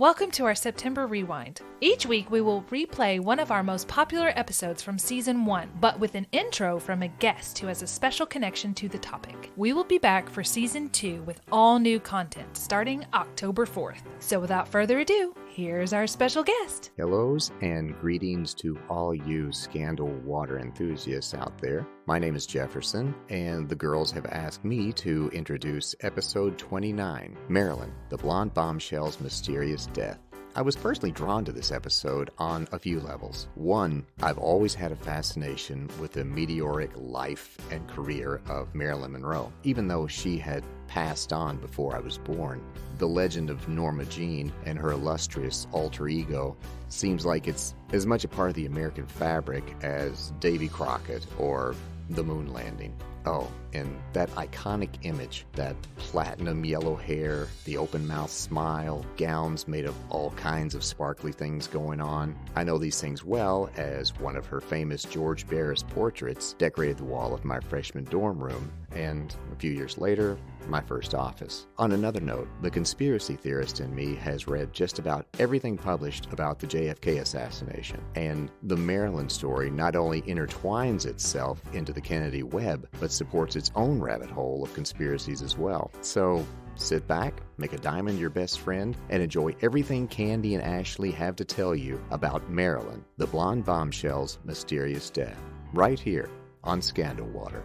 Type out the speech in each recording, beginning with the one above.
Welcome to our September Rewind. Each week we will replay one of our most popular episodes from Season 1, but with an intro from a guest who has a special connection to the topic. We will be back for Season 2 with all new content starting October 4th. So without further ado, here's our special guest. Hellos and greetings to all you Scandal Water enthusiasts out there. My name is Jefferson, and the girls have asked me to introduce episode 29, Marilyn, the Blonde Bombshell's Mysterious Death. I was personally drawn to this episode on a few levels. One, I've always had a fascination with the meteoric life and career of Marilyn Monroe, even though she had passed on before I was born. The legend of Norma Jean and her illustrious alter ego seems like it's as much a part of the American fabric as Davy Crockett or the moon landing. Oh, and that iconic image, that platinum yellow hair, the open mouth smile, gowns made of all kinds of sparkly things going on. I know these things well, as one of her famous George Barris portraits decorated the wall of my freshman dorm room, and a few years later, my first office. On another note, the conspiracy theorist in me has read just about everything published about the JFK assassination, and the Marilyn story not only intertwines itself into the Kennedy web, but supports its own rabbit hole of conspiracies as well. So sit back, make a diamond your best friend, and enjoy everything Candy and Ashley have to tell you about Marilyn, the Blonde Bombshell's mysterious death, right here on Scandal Water.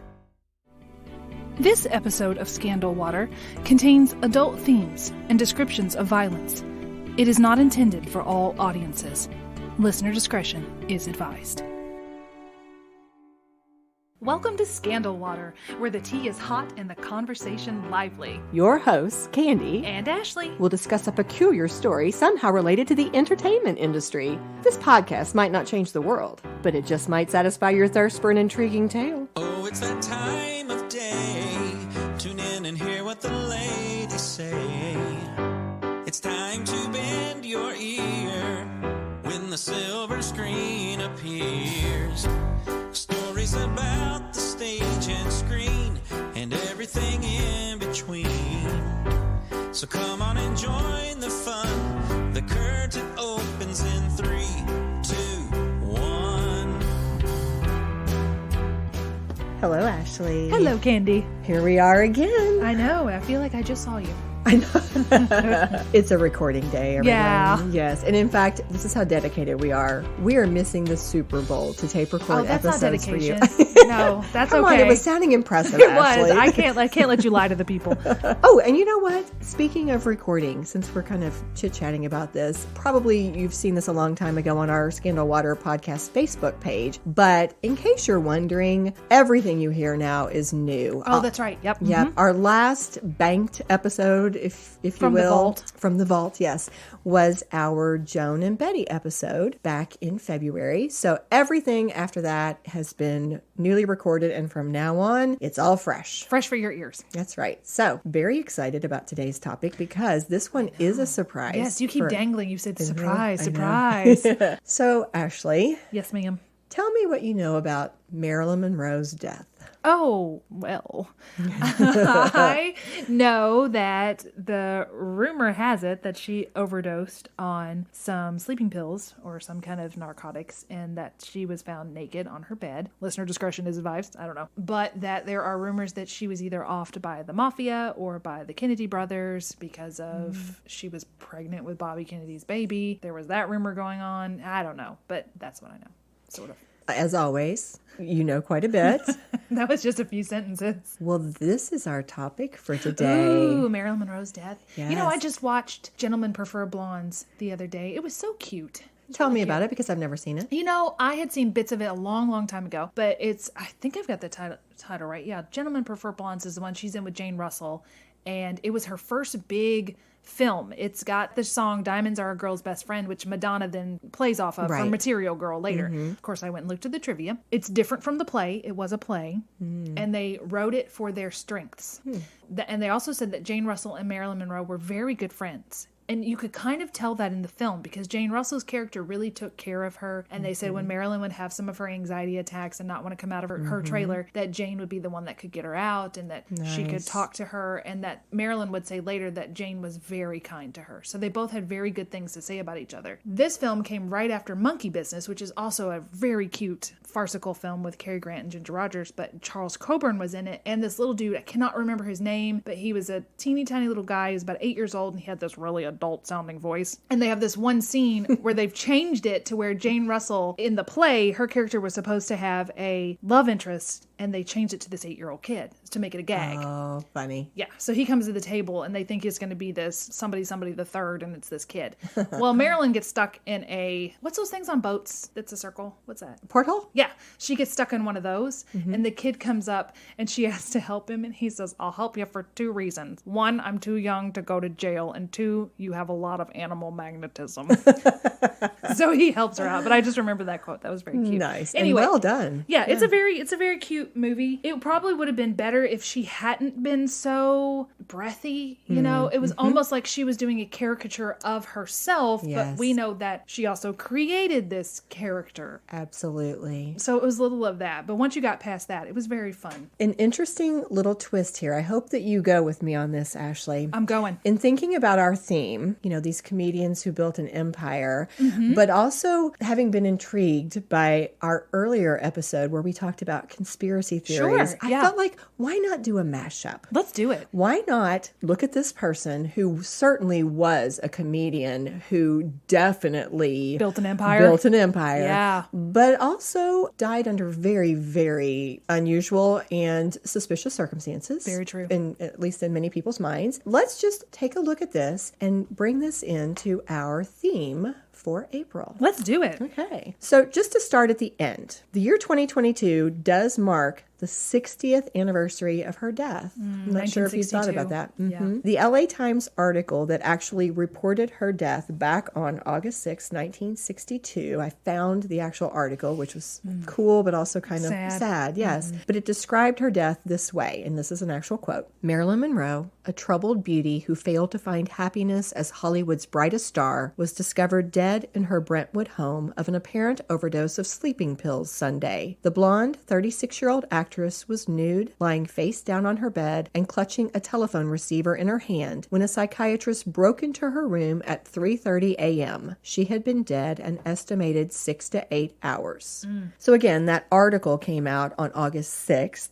This episode of Scandal Water contains adult themes and descriptions of violence. It is not intended for all audiences. Listener discretion is advised. Welcome to Scandal Water, where the tea is hot and the conversation lively. Your hosts, Candy and Ashley, will discuss a peculiar story somehow related to the entertainment industry. This podcast might not change the world, but it just might satisfy your thirst for an intriguing tale. Oh, it's that time of day. Tune in and hear what the ladies say. It's time to bend your ear when the silver screen appears. Stories about the stage and screen and everything in between. So come on and join the fun. The curtain opens in 3, 2, 1. Hello, Ashley. Hello, Candy. Here we are again. I know, I feel like I just saw you. I know. It's a recording day, everyone. Yeah. Yes. And in fact, this is how dedicated we are. We are missing the Super Bowl to tape record episodes for you. No, that's Come okay. on, it was sounding impressive, It Ashley. was. I can't let you lie to the people. Oh, and you know what? Speaking of recording, since we're kind of chit-chatting about this, probably you've seen this a long time ago on our Scandal Water podcast Facebook page. But in case you're wondering, everything you hear now is new. Oh, that's right. Yep. Yep. Our last banked episode, if you From will, the vault. From the vault, yes, was our Joan and Betty episode back in February. So everything after that has been newly recorded, and from now on, it's all fresh. Fresh for your ears. That's right. So very excited about today's topic because this one is a surprise. Yes, you keep dangling. You said surprise, I surprise. So, Ashley, Yes, ma'am. tell me what you know about Marilyn Monroe's death. Oh, well, I know that the rumor has it that she overdosed on some sleeping pills or some kind of narcotics and that she was found naked on her bed. Listener discretion is advised. I don't know. But that there are rumors that she was either offed by the mafia or by the Kennedy brothers because of she was pregnant with Bobby Kennedy's baby. There was that rumor going on. I don't know, but that's what I know, sort of. As always, you know quite a bit. That was just a few sentences. Well, this is our topic for today. Ooh, Marilyn Monroe's death. Yes. You know, I just watched Gentlemen Prefer Blondes the other day. It was so cute. Tell me about it because I've never seen it. You know, I had seen bits of it a long, long time ago, but I think I've got the title right. Yeah, Gentlemen Prefer Blondes is the one she's in with Jane Russell, and it was her first big film. It's got the song Diamonds Are a Girl's Best Friend, which Madonna then plays off of from Material Girl later. Mm-hmm. Of course, I went and looked at the trivia. It's different from the play. It was a play. And they wrote it for their strengths. And they also said that Jane Russell and Marilyn Monroe were very good friends. And you could kind of tell that in the film because Jane Russell's character really took care of her. And they said when Marilyn would have some of her anxiety attacks and not want to come out of her trailer, that Jane would be the one that could get her out and that she could talk to her. And that Marilyn would say later that Jane was very kind to her. So they both had very good things to say about each other. This film came right after Monkey Business, which is also a very cute farcical film with Cary Grant and Ginger Rogers, but Charles Coburn was in it. And this little dude, I cannot remember his name, but he was a teeny tiny little guy. He was about 8 years old and he had this really adult sounding voice. And they have this one scene where they've changed it to where Jane Russell in the play, her character was supposed to have a love interest and they changed it to this 8-year-old kid to make it a gag. Oh, funny. Yeah. So he comes to the table and they think it's going to be this somebody the third and it's this kid. Well, Marilyn gets stuck in what's those things on boats? That's a circle. What's that? Porthole? Yeah. She gets stuck in one of those and the kid comes up and she has to help him and he says, I'll help you for 2 reasons. 1, I'm too young to go to jail, and 2, you have a lot of animal magnetism. So he helps her out. But I just remember that quote. That was very cute. Nice. Anyway, And well done. Yeah, it's a very cute movie. It probably would have been better if she hadn't been so breathy. You know, it was almost like she was doing a caricature of herself, but we know that she also created this character. Absolutely. So it was a little of that. But once you got past that, it was very fun. An interesting little twist here. I hope that you go with me on this, Ashley. I'm going. In thinking about our theme, you know, these comedians who built an empire, but also having been intrigued by our earlier episode where we talked about conspiracy theories, Sure, I yeah. felt like, why not do a mashup? Let's do it. Why not look at this person who certainly was a comedian who definitely Built an empire. Yeah. But also died under very, very unusual and suspicious circumstances. Very true. At least in many people's minds. Let's just take a look at this and bring this into our theme for April. Let's do it. Okay. So just to start at the end, the year 2022 does mark the 60th anniversary of her death. I'm not sure if you thought about that. Yeah. The LA Times article that actually reported her death back on August 6, 1962, I found the actual article, which was cool, but also kind of sad. Yes. But it described her death this way, and this is an actual quote. Marilyn Monroe, a troubled beauty who failed to find happiness as Hollywood's brightest star, was discovered dead in her Brentwood home of an apparent overdose of sleeping pills Sunday. The blonde, 36-year-old actress was nude, lying face down on her bed and clutching a telephone receiver in her hand when a psychiatrist broke into her room at 3:30 a.m. She had been dead an estimated 6 to 8 hours. So again, that article came out on August 6th,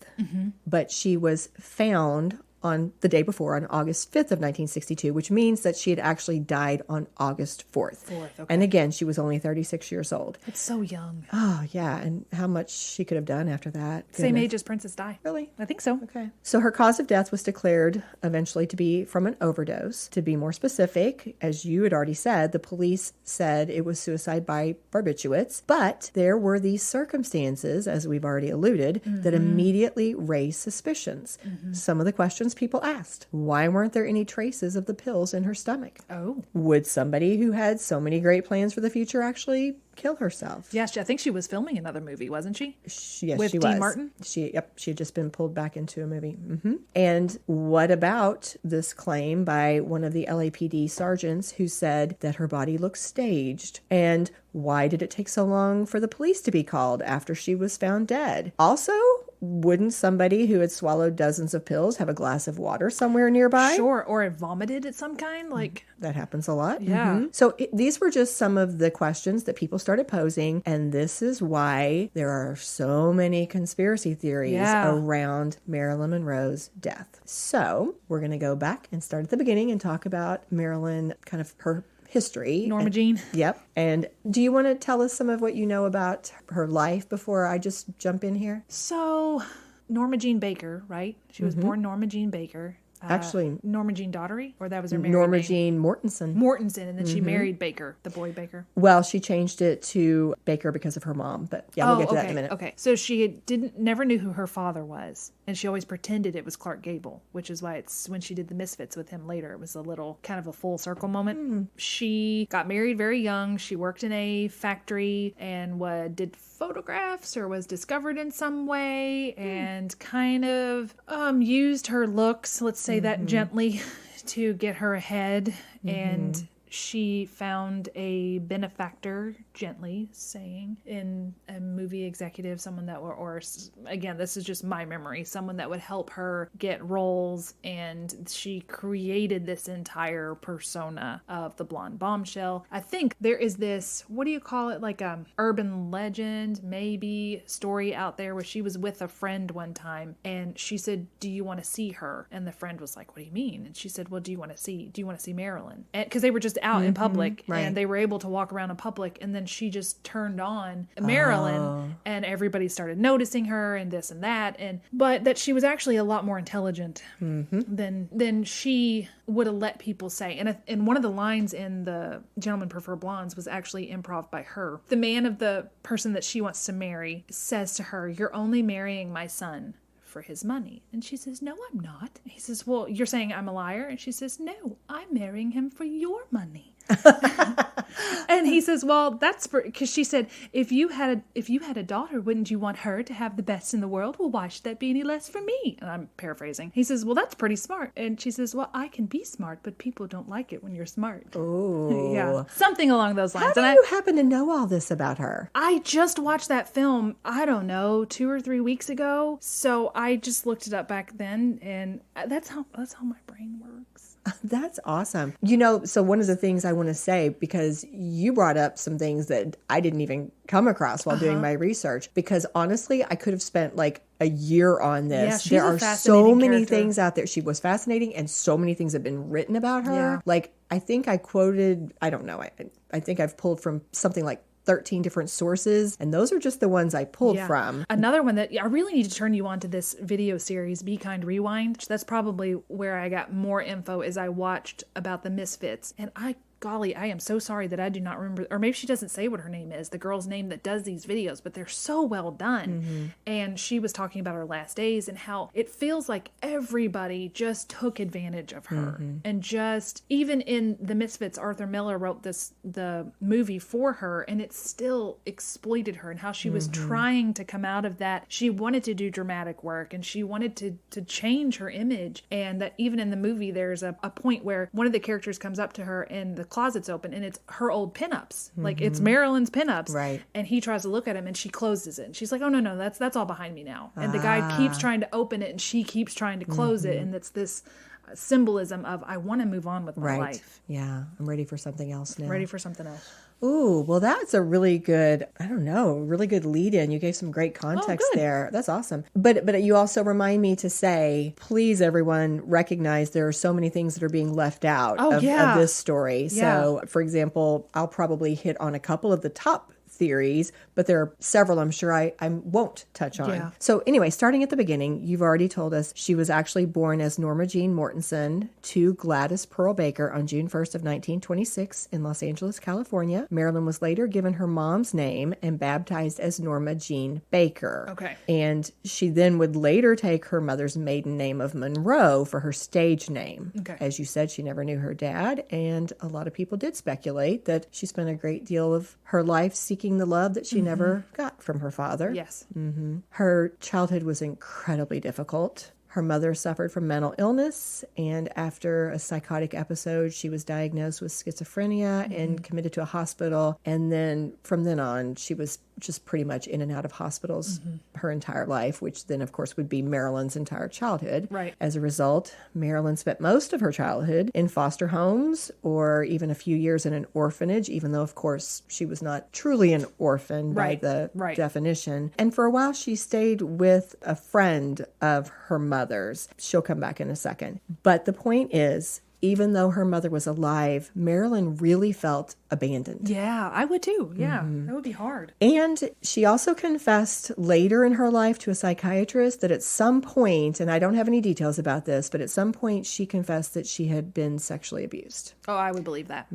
but she was found on the day before, on August 5th of 1962, which means that she had actually died on August 4th. Okay. And again, she was only 36 years old. It's so young. Oh, yeah. And how much she could have done after that. Same Goodness. age as Princess Di. Really? I think so. Okay. So her cause of death was declared eventually to be from an overdose. To be more specific, as you had already said, the police said it was suicide by barbiturates. But there were these circumstances, as we've already alluded, that immediately raised suspicions. Some of the questions people asked: why weren't there any traces of the pills in her stomach? Oh. Would somebody who had so many great plans for the future actually kill herself? Yeah, I think she was filming another movie, wasn't she? Yes, With she Dean was. Martin? She had just been pulled back into a movie. And what about this claim by one of the LAPD sergeants who said that her body looked staged? And why did it take so long for the police to be called after she was found dead? Also, wouldn't somebody who had swallowed dozens of pills have a glass of water somewhere nearby? Sure, or it vomited at some kind, like... That happens a lot. Yeah. So these were just some of the questions that people started posing, and this is why there are so many conspiracy theories around Marilyn Monroe's death. So we're going to go back and start at the beginning and talk about Marilyn, kind of her history. Norma Jean. Yep. And do you want to tell us some of what you know about her life before I just jump in here? So, Norma Jean Baker, right? She was born Norma Jean Baker. Actually, Norma Jean Daughtery, or that was her married Norma name? Jean Mortensen. Mortensen, and then she married Baker, the boy Baker. Well, she changed it to Baker because of her mom, but yeah, we'll get to that in a minute. Okay. So she never knew who her father was, and she always pretended it was Clark Gable, which is why it's when she did the Misfits with him later, it was a little kind of a full circle moment. She got married very young. She worked in a factory and did photographs or was discovered in some way and kind of used her looks, let's say that gently, to get her ahead, and she found a benefactor, gently saying, in a movie executive, someone that or again, this is just my memory, someone that would help her get roles, and she created this entire persona of the blonde bombshell. I think there is this, what do you call it, like a urban legend, maybe, story out there where she was with a friend one time, and she said, do you want to see her? And the friend was like, what do you mean? And she said, well, do you want to see Marilyn? Because they were just out in public, and they were able to walk around in public, and then she just turned on Marilyn, and everybody started noticing her and this and that, but that she was actually a lot more intelligent than she would have let people say. And one of the lines in The Gentlemen Prefer Blondes was actually improv by her. The man of the person that she wants to marry says to her, you're only marrying my son for his money. And she says, no, I'm not. He says, well, you're saying I'm a liar? And she says, no, I'm marrying him for your money. And he says, well, that's because she said, if you had a daughter, wouldn't you want her to have the best in the world? Well, why should that be any less for me? And I'm paraphrasing. He says, well, that's pretty smart. And she says, well, I can be smart, but people don't like it when you're smart. Oh, yeah, something along those lines. How do you happen to know all this about her? I just watched that film, I don't know, 2 or 3 weeks ago. So I just looked it up back then, and that's how my brain works. That's awesome. So one of the things I want to say, because you brought up some things that I didn't even come across while doing my research, because honestly, I could have spent like a year on this. Yeah, there are so many things out there. She was fascinating, and so many things have been written about her. Yeah. Like, I think I quoted, I don't know, I think I've pulled from something like 13 different sources, and those are just the ones I pulled from. Another one that I really need to turn you on to this video series, Be Kind Rewind. That's probably where I got more info as I watched about the Misfits. And golly, I am so sorry that I do not remember, or maybe she doesn't say what her name is, the girl's name that does these videos, but they're so well done. And she was talking about her last days and how it feels like everybody just took advantage of her. And just, even in The Misfits, Arthur Miller wrote the movie for her, and it still exploited her, and how she was trying to come out of that. She wanted to do dramatic work, and she wanted to change her image. And that even in the movie, there's a point where one of the characters comes up to her, and the closet's open, and it's her old pinups. Like, it's Marilyn's pinups. Right. And he tries to look at him, and she closes it. And she's like, oh, no, that's all behind me now. And the guy keeps trying to open it, and she keeps trying to close it. And it's this symbolism of, I want to move on with my life. Yeah. I'm ready for something else now. Ready for something else. Ooh, well, that's a really good, really good lead in. You gave some great context there. That's awesome. But you also remind me to say, please, everyone, recognize there are so many things that are being left out of this story. Yeah. So, for example, I'll probably hit on a couple of the top theories, but there are several I'm sure I won't touch on. Yeah. So anyway, starting at the beginning, you've already told us she was actually born as Norma Jean Mortensen to Gladys Pearl Baker on June 1st of 1926 in Los Angeles, California. Marilyn was later given her mom's name and baptized as Norma Jean Baker. Okay. And she then would later take her mother's maiden name of Monroe for her stage name. Okay. As you said, she never knew her dad, and a lot of people did speculate that she spent a great deal of her life seeking the love that she never got from her father. Yes. Her childhood was incredibly difficult. Her mother suffered from mental illness, and after a psychotic episode, she was diagnosed with schizophrenia and committed to a hospital. And then from then on, she was just pretty much in and out of hospitals her entire life, which then, of course, would be Marilyn's entire childhood. Right. As a result, Marilyn spent most of her childhood in foster homes or even a few years in an orphanage, even though, of course, she was not truly an orphan by the definition. And for a while, she stayed with a friend of her mother's. She'll come back in a second. But the point is, even though her mother was alive, Marilyn really felt abandoned. Yeah, I would too. Yeah, that would be hard. And she also confessed later in her life to a psychiatrist that at some point, and I don't have any details about this, but at some point she confessed that she had been sexually abused. Oh, I would believe that.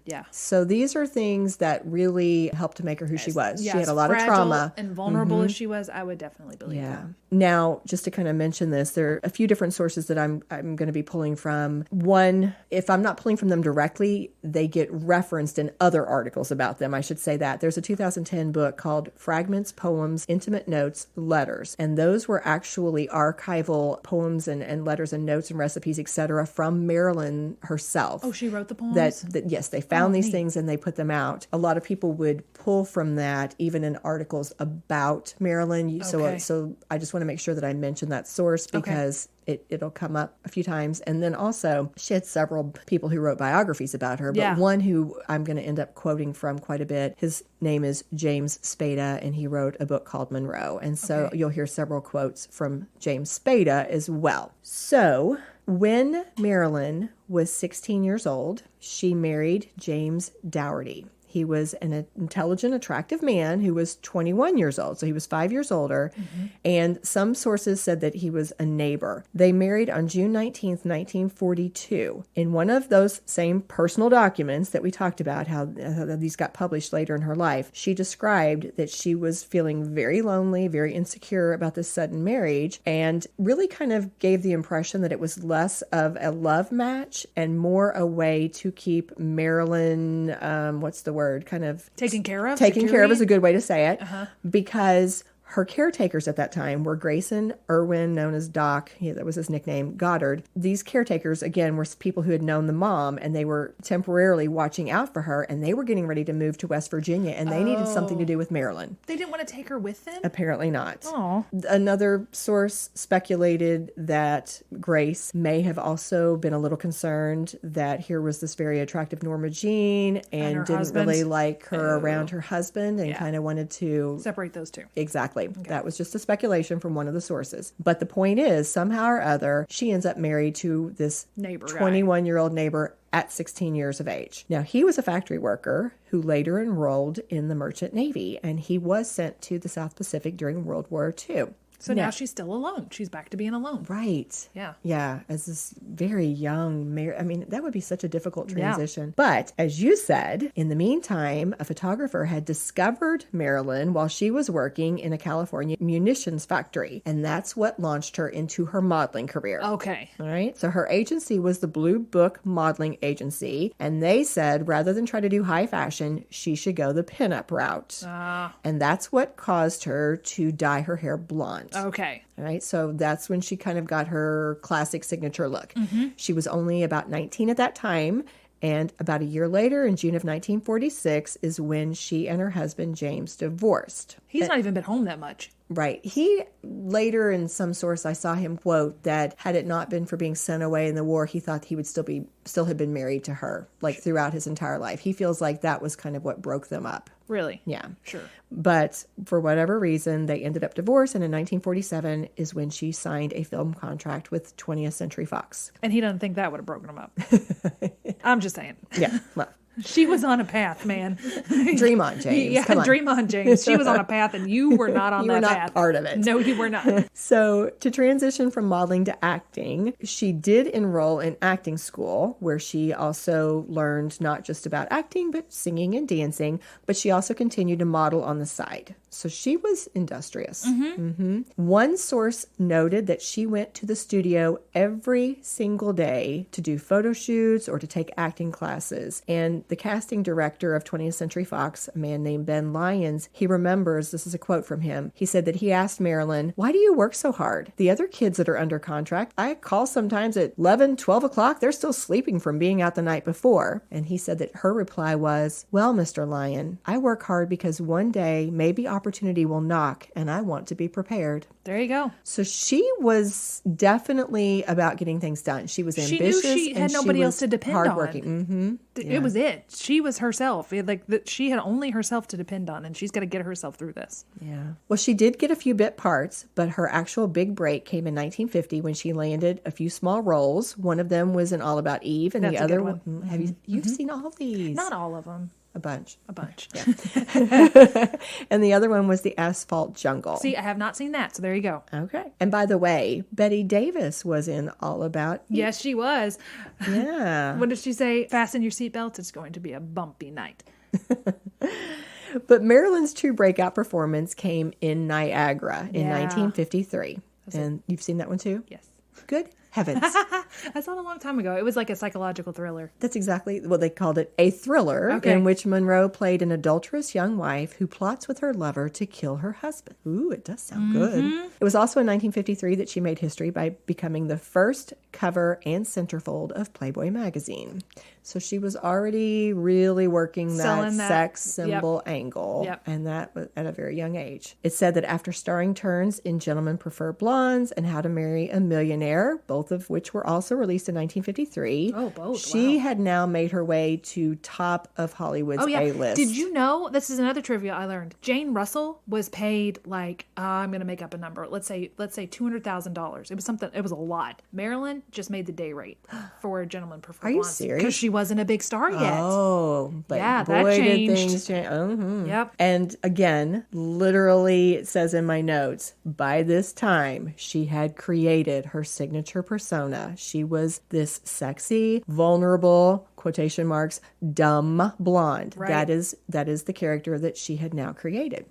Yeah. So these are things that really helped to make her who she was. She had a lot of trauma. And vulnerable as she was, I would definitely believe that. Now, just to kind of mention this, there are a few different sources that I'm going to be pulling from. One, if I'm not pulling from them directly, they get referenced in and other articles about them. I should say that. There's a 2010 book called Fragments, Poems, Intimate Notes, Letters. And those were actually archival poems and letters and notes and recipes, etc., from Marilyn herself. Oh, she wrote the poems? That yes, they found these things and they put them out. A lot of people would pull from that, even in articles about Marilyn. Okay. So I just want to make sure that I mention that source because it'll come up a few times. And then also, she had several people who wrote biographies about her, but one who I'm going to end up quoting from quite a bit, his name is James Spada, and he wrote a book called Monroe. And so you'll hear several quotes from James Spada as well. So when Marilyn was 16 years old, she married James Dougherty. He was an intelligent, attractive man who was 21 years old. So he was 5 years older. Mm-hmm. And some sources said that he was a neighbor. They married on June 19th, 1942. In one of those same personal documents that we talked about, how these got published later in her life, she described that she was feeling very lonely, very insecure about this sudden marriage, and really kind of gave the impression that it was less of a love match and more a way to keep Marilyn, what's the word? Kind of taken care of. Taken care of is a good way to say it, because her caretakers at that time were Grayson Irwin, known as Doc. That was his nickname, Goddard. These caretakers, again, were people who had known the mom, and they were temporarily watching out for her, and they were getting ready to move to West Virginia, and they needed something to do with Marilyn. They didn't want to take her with them? Apparently not. Oh. Another source speculated that Grace may have also been a little concerned that here was this very attractive Norma Jean and didn't really like her around her husband and kind of wanted to separate those two. Exactly. Okay. That was just a speculation from one of the sources. But the point is, somehow or other, she ends up married to this 21-year-old neighbor at 16 years of age. Now, he was a factory worker who later enrolled in the Merchant Navy, and he was sent to the South Pacific during World War II. So now she's still alone. She's back to being alone. Right. Yeah. Yeah. As this very young I mean, that would be such a difficult transition. Yeah. But as you said, in the meantime, a photographer had discovered Marilyn while she was working in a California munitions factory. And that's what launched her into her modeling career. Okay. All right. So her agency was the Blue Book Modeling Agency. And they said rather than try to do high fashion, she should go the pinup route. And that's what caused her to dye her hair blonde. Okay. All right. So that's when she kind of got her classic signature look. Mm-hmm. She was only about 19 at that time. And about a year later, in June of 1946, is when she and her husband, James, divorced. He's not even been home that much. Right. He later in some source, I saw him quote that had it not been for being sent away in the war, he thought he would still have been married to her, like throughout his entire life. He feels like that was kind of what broke them up. Really? Yeah. Sure. But for whatever reason, they ended up divorced. And in 1947 is when she signed a film contract with 20th Century Fox. And he doesn't think that would have broken them up. I'm just saying. Yeah. Well. She was on a path, man. Dream on, James. Yeah, Come on. Dream on, James. She was on a path, and you were not on that path. You were not part of it. No, you were not. So to transition from modeling to acting, she did enroll in acting school, where she also learned not just about acting, but singing and dancing. But she also continued to model on the side. So she was industrious. Mm-hmm. Mm-hmm. One source noted that she went to the studio every single day to do photo shoots or to take acting classes. And the casting director of 20th Century Fox, a man named Ben Lyons, he remembers, this is a quote from him, he said that he asked Marilyn, "Why do you work so hard? The other kids that are under contract, I call sometimes at 11, 12 o'clock, they're still sleeping from being out the night before." And he said that her reply was, "Well, Mr. Lyon, I work hard because one day maybe opportunity will knock and I want to be prepared." There you go. So she was definitely about getting things done. She was ambitious. She knew she had nobody else to depend hardworking. on. Mm-hmm. It was it. She was herself. She had only herself to depend on, and she's got to get herself through this. Yeah. Well, she did get a few bit parts, but her actual big break came in 1950 when she landed a few small roles. One of them was in All About Eve, and That's the other one. Have you've seen all of these? Not all of them. A bunch. Yeah. And the other one was The Asphalt Jungle. See, I have not seen that, so there you go. Okay. And by the way, Betty Davis was in All About Eve. Yes, she was. Yeah. What did she say? Fasten your seatbelts. It's going to be a bumpy night. But Marilyn's true breakout performance came in Niagara in 1953. And you've seen that one too? Yes. Good heavens. I saw it a long time ago. It was like a psychological thriller. That's exactly what they called it, a thriller, Okay. in which Monroe played an adulterous young wife who plots with her lover to kill her husband. Ooh, it does sound good. It was also in 1953 that she made history by becoming the first cover and centerfold of Playboy magazine. So she was already really working that Selling that. sex symbol angle, Yep. and that was at a very young age. It said that after starring turns in Gentlemen Prefer Blondes and How to Marry a Millionaire, both of which were also released in 1953, Oh, both. she Wow. had now made her way to top of Hollywood's Oh, yeah. A-list. Did you know, this is another trivia I learned. Jane Russell was paid like, I'm going to make up a number. Let's say $200,000. It was something, it was a lot. Marilyn just made the day rate for Gentlemen Prefer Are you Blondes. serious? Because she wasn't a big star yet. Oh, but Yeah, boy, that did changed. things change. Yep. And again, literally, it says in my notes, by this time, she had created her signature persona. She was this sexy, vulnerable, quotation marks, dumb blonde. Right. That is the character that she had now created.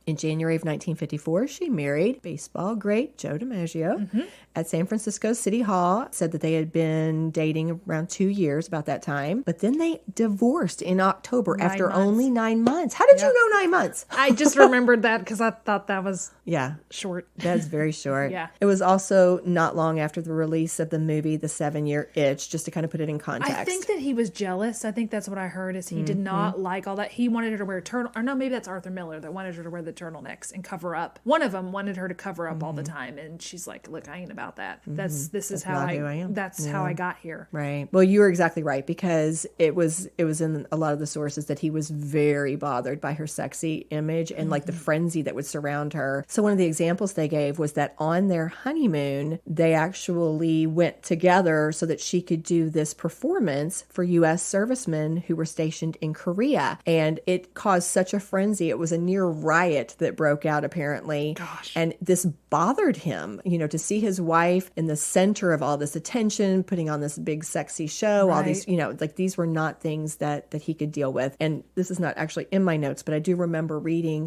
In January of 1954, she married baseball great Joe DiMaggio at San Francisco City Hall. Said that they had been dating around 2 years about that time. But then they divorced in October 9 after months. only 9 months. How did you know 9 months? I just remembered that because I thought that was Yeah, short. that's very short. Yeah. It was also not long after the release of the movie The 7-Year Itch, just to kind of put it in context. I think that he was jealous. I think that's what I heard is he did not like all that. He wanted her to wear turtle, or no, maybe that's Arthur Miller that wanted her to wear the turtlenecks and cover up. One of them wanted her to cover up all the time, and she's like, "Look, I ain't about that. This is how not who I am." That's how I got here." Right. Well, you were exactly right, because it was in a lot of the sources that he was very bothered by her sexy image and like the frenzy that would surround her. So one of the examples they gave was that on their honeymoon, they actually went together so that she could do this performance for U.S. servicemen who were stationed in Korea. And it caused such a frenzy. It was a near riot that broke out, apparently. Gosh. And this bothered him, to see his wife in the center of all this attention, putting on this big sexy show, all these, like these were not things that he could deal with. And this is not actually in my notes, but I do remember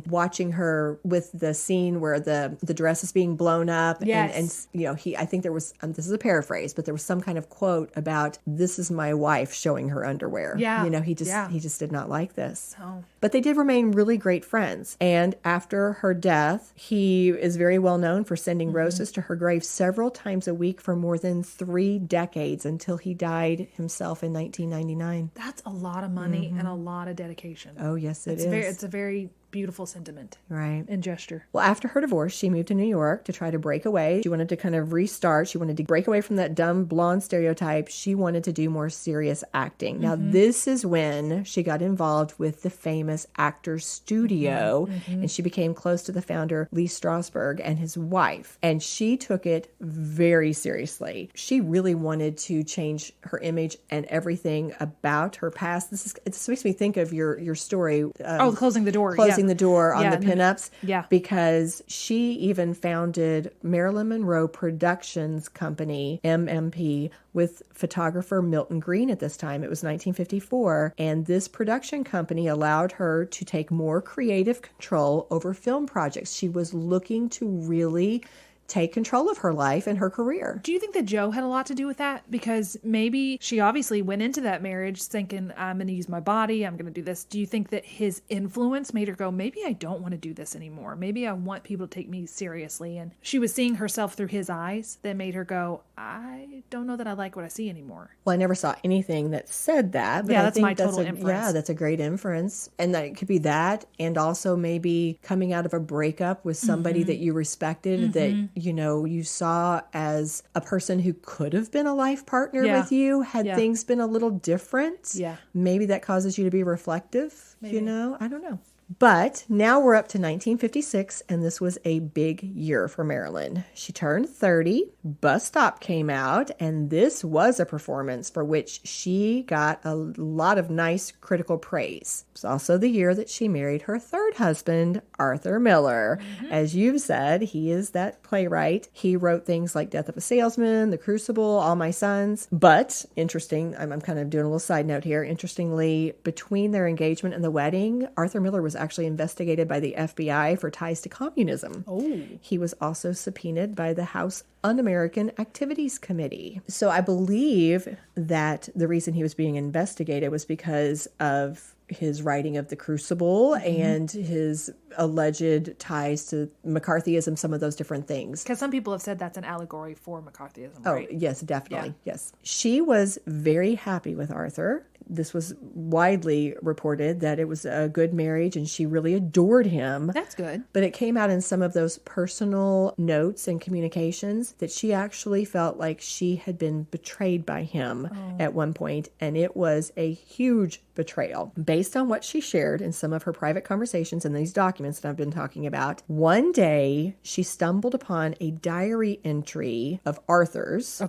watching her with the scene where the dress is being blown up. Yes. And I think there was, this is a paraphrase, but there was some kind of quote about, "This is my wife," showing her underwear. Yeah. He just did not like this. Oh. But they did remain really great friends. And after her death, he is very well known for sending roses to her grave several times a week for more than 3 decades until he died himself in 1999. That's a lot of money and a lot of dedication. Oh, yes, it is. It's a very beautiful sentiment Right. and gesture. Well, after her divorce, she moved to New York to try to break away. She wanted to kind of restart. She wanted to break away from that dumb blonde stereotype. She wanted to do more serious acting. Now, this is when she got involved with the famous Actors Studio, and she became close to the founder, Lee Strasberg, and his wife. And she took it very seriously. She really wanted to change her image and everything about her past. This makes me think of your story. Closing the door. Closing the door on the pinups. Yeah. Because she even founded Marilyn Monroe Productions Company, MMP, with photographer Milton Green at this time. It was 1954. And this production company allowed her to take more creative control over film projects. She was looking to really take control of her life and her career. Do you think that Joe had a lot to do with that? Because maybe she obviously went into that marriage thinking, I'm going to use my body, I'm going to do this. Do you think that his influence made her go, maybe I don't want to do this anymore. Maybe I want people to take me seriously. And she was seeing herself through his eyes that made her go, I don't know that I like what I see anymore. Well, I never saw anything that said that. But Yeah, I that's think my total inference. Yeah, that's a great inference. And that it could be that. And also maybe coming out of a breakup with somebody that you respected, that you saw as a person who could have been a life partner with you, had things been a little different. Yeah. Maybe that causes you to be reflective, I don't know. But now we're up to 1956, and this was a big year for Marilyn. She turned 30, Bus Stop came out, and this was a performance for which she got a lot of nice critical praise. It's also the year that she married her third husband, Arthur Miller. As you've said, he is that playwright. He wrote things like Death of a Salesman, The Crucible, All My Sons. But, interesting, I'm kind of doing a little side note here. Interestingly, between their engagement and the wedding, Arthur Miller was was actually investigated by the FBI for ties to communism. Oh. He was also subpoenaed by the House Un-American Activities Committee. So I believe that the reason he was being investigated was because of his writing of The Crucible and his alleged ties to McCarthyism, some of those different things. Because some people have said that's an allegory for McCarthyism, Oh, right? yes, definitely. Yeah. Yes. She was very happy with Arthur. This was widely reported that it was a good marriage and she really adored him. That's good. But it came out in some of those personal notes and communications that she actually felt like she had been betrayed by him at one point, and it was a huge betrayal. Based on what she shared in some of her private conversations and these documents that I've been talking about, one day she stumbled upon a diary entry of Arthur's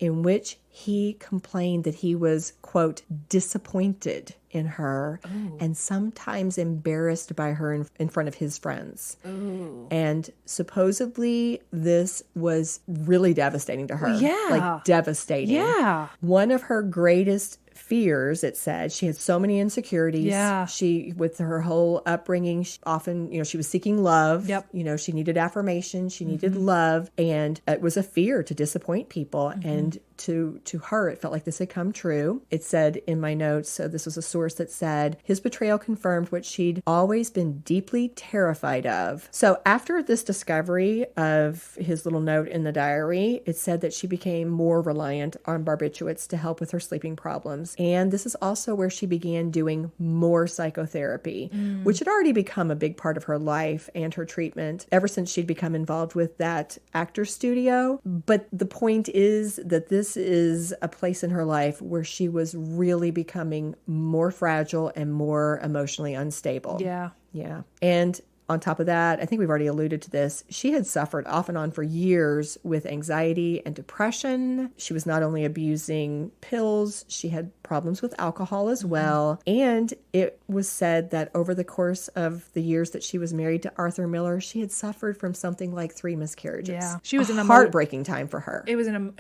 in which he complained that he was, quote, disappointed in her and sometimes embarrassed by her in front of his friends. Ooh. And supposedly this was really devastating to her. Yeah. Like devastating. Yeah. One of her greatest fears, it said, she had so many insecurities. Yeah. She, with her whole upbringing, she often, she was seeking love. Yep. She needed affirmation. She needed love. And it was a fear to disappoint people. And to her, it felt like this had come true. It said in my notes, so this was a source that said, his betrayal confirmed what she'd always been deeply terrified of. So after this discovery of his little note in the diary, it said that she became more reliant on barbiturates to help with her sleeping problems. And this is also where she began doing more psychotherapy, which had already become a big part of her life and her treatment ever since she'd become involved with that actor studio. But the point is that this is a place in her life where she was really becoming more fragile and more emotionally unstable. Yeah. Yeah. And on top of that, I think we've already alluded to this, she had suffered off and on for years with anxiety and depression. She was not only abusing pills, she had problems with alcohol as well. And it was said that over the course of the years that she was married to Arthur Miller, she had suffered from something like 3 miscarriages. Yeah. She was in a heartbreaking time for her.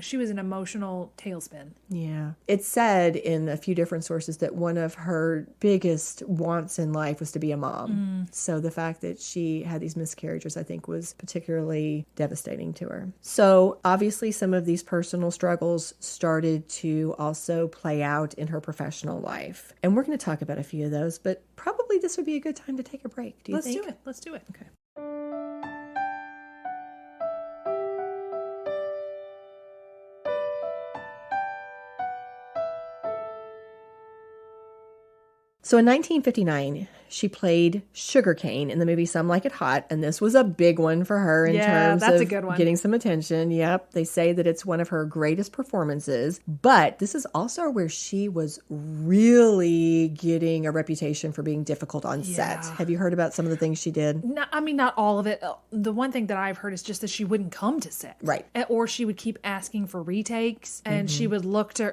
She was an emotional tailspin. Yeah. It said in a few different sources that one of her biggest wants in life was to be a mom. So the fact that she had these miscarriages, I think, was particularly devastating to her. So obviously some of these personal struggles started to also play out in her professional life. And we're going to talk about a few of those, but probably this would be a good time to take a break. Do you think? Let's do it. Okay. So in 1959, she played Sugarcane in the movie Some Like It Hot, and this was a big one for her in terms that's of a good one. Getting some attention. Yep, they say that it's one of her greatest performances, but this is also where she was really getting a reputation for being difficult on set. Have you heard about some of the things she did? No, I mean, not all of it. The one thing that I've heard is just that she wouldn't come to set. Right. Or she would keep asking for retakes, and she would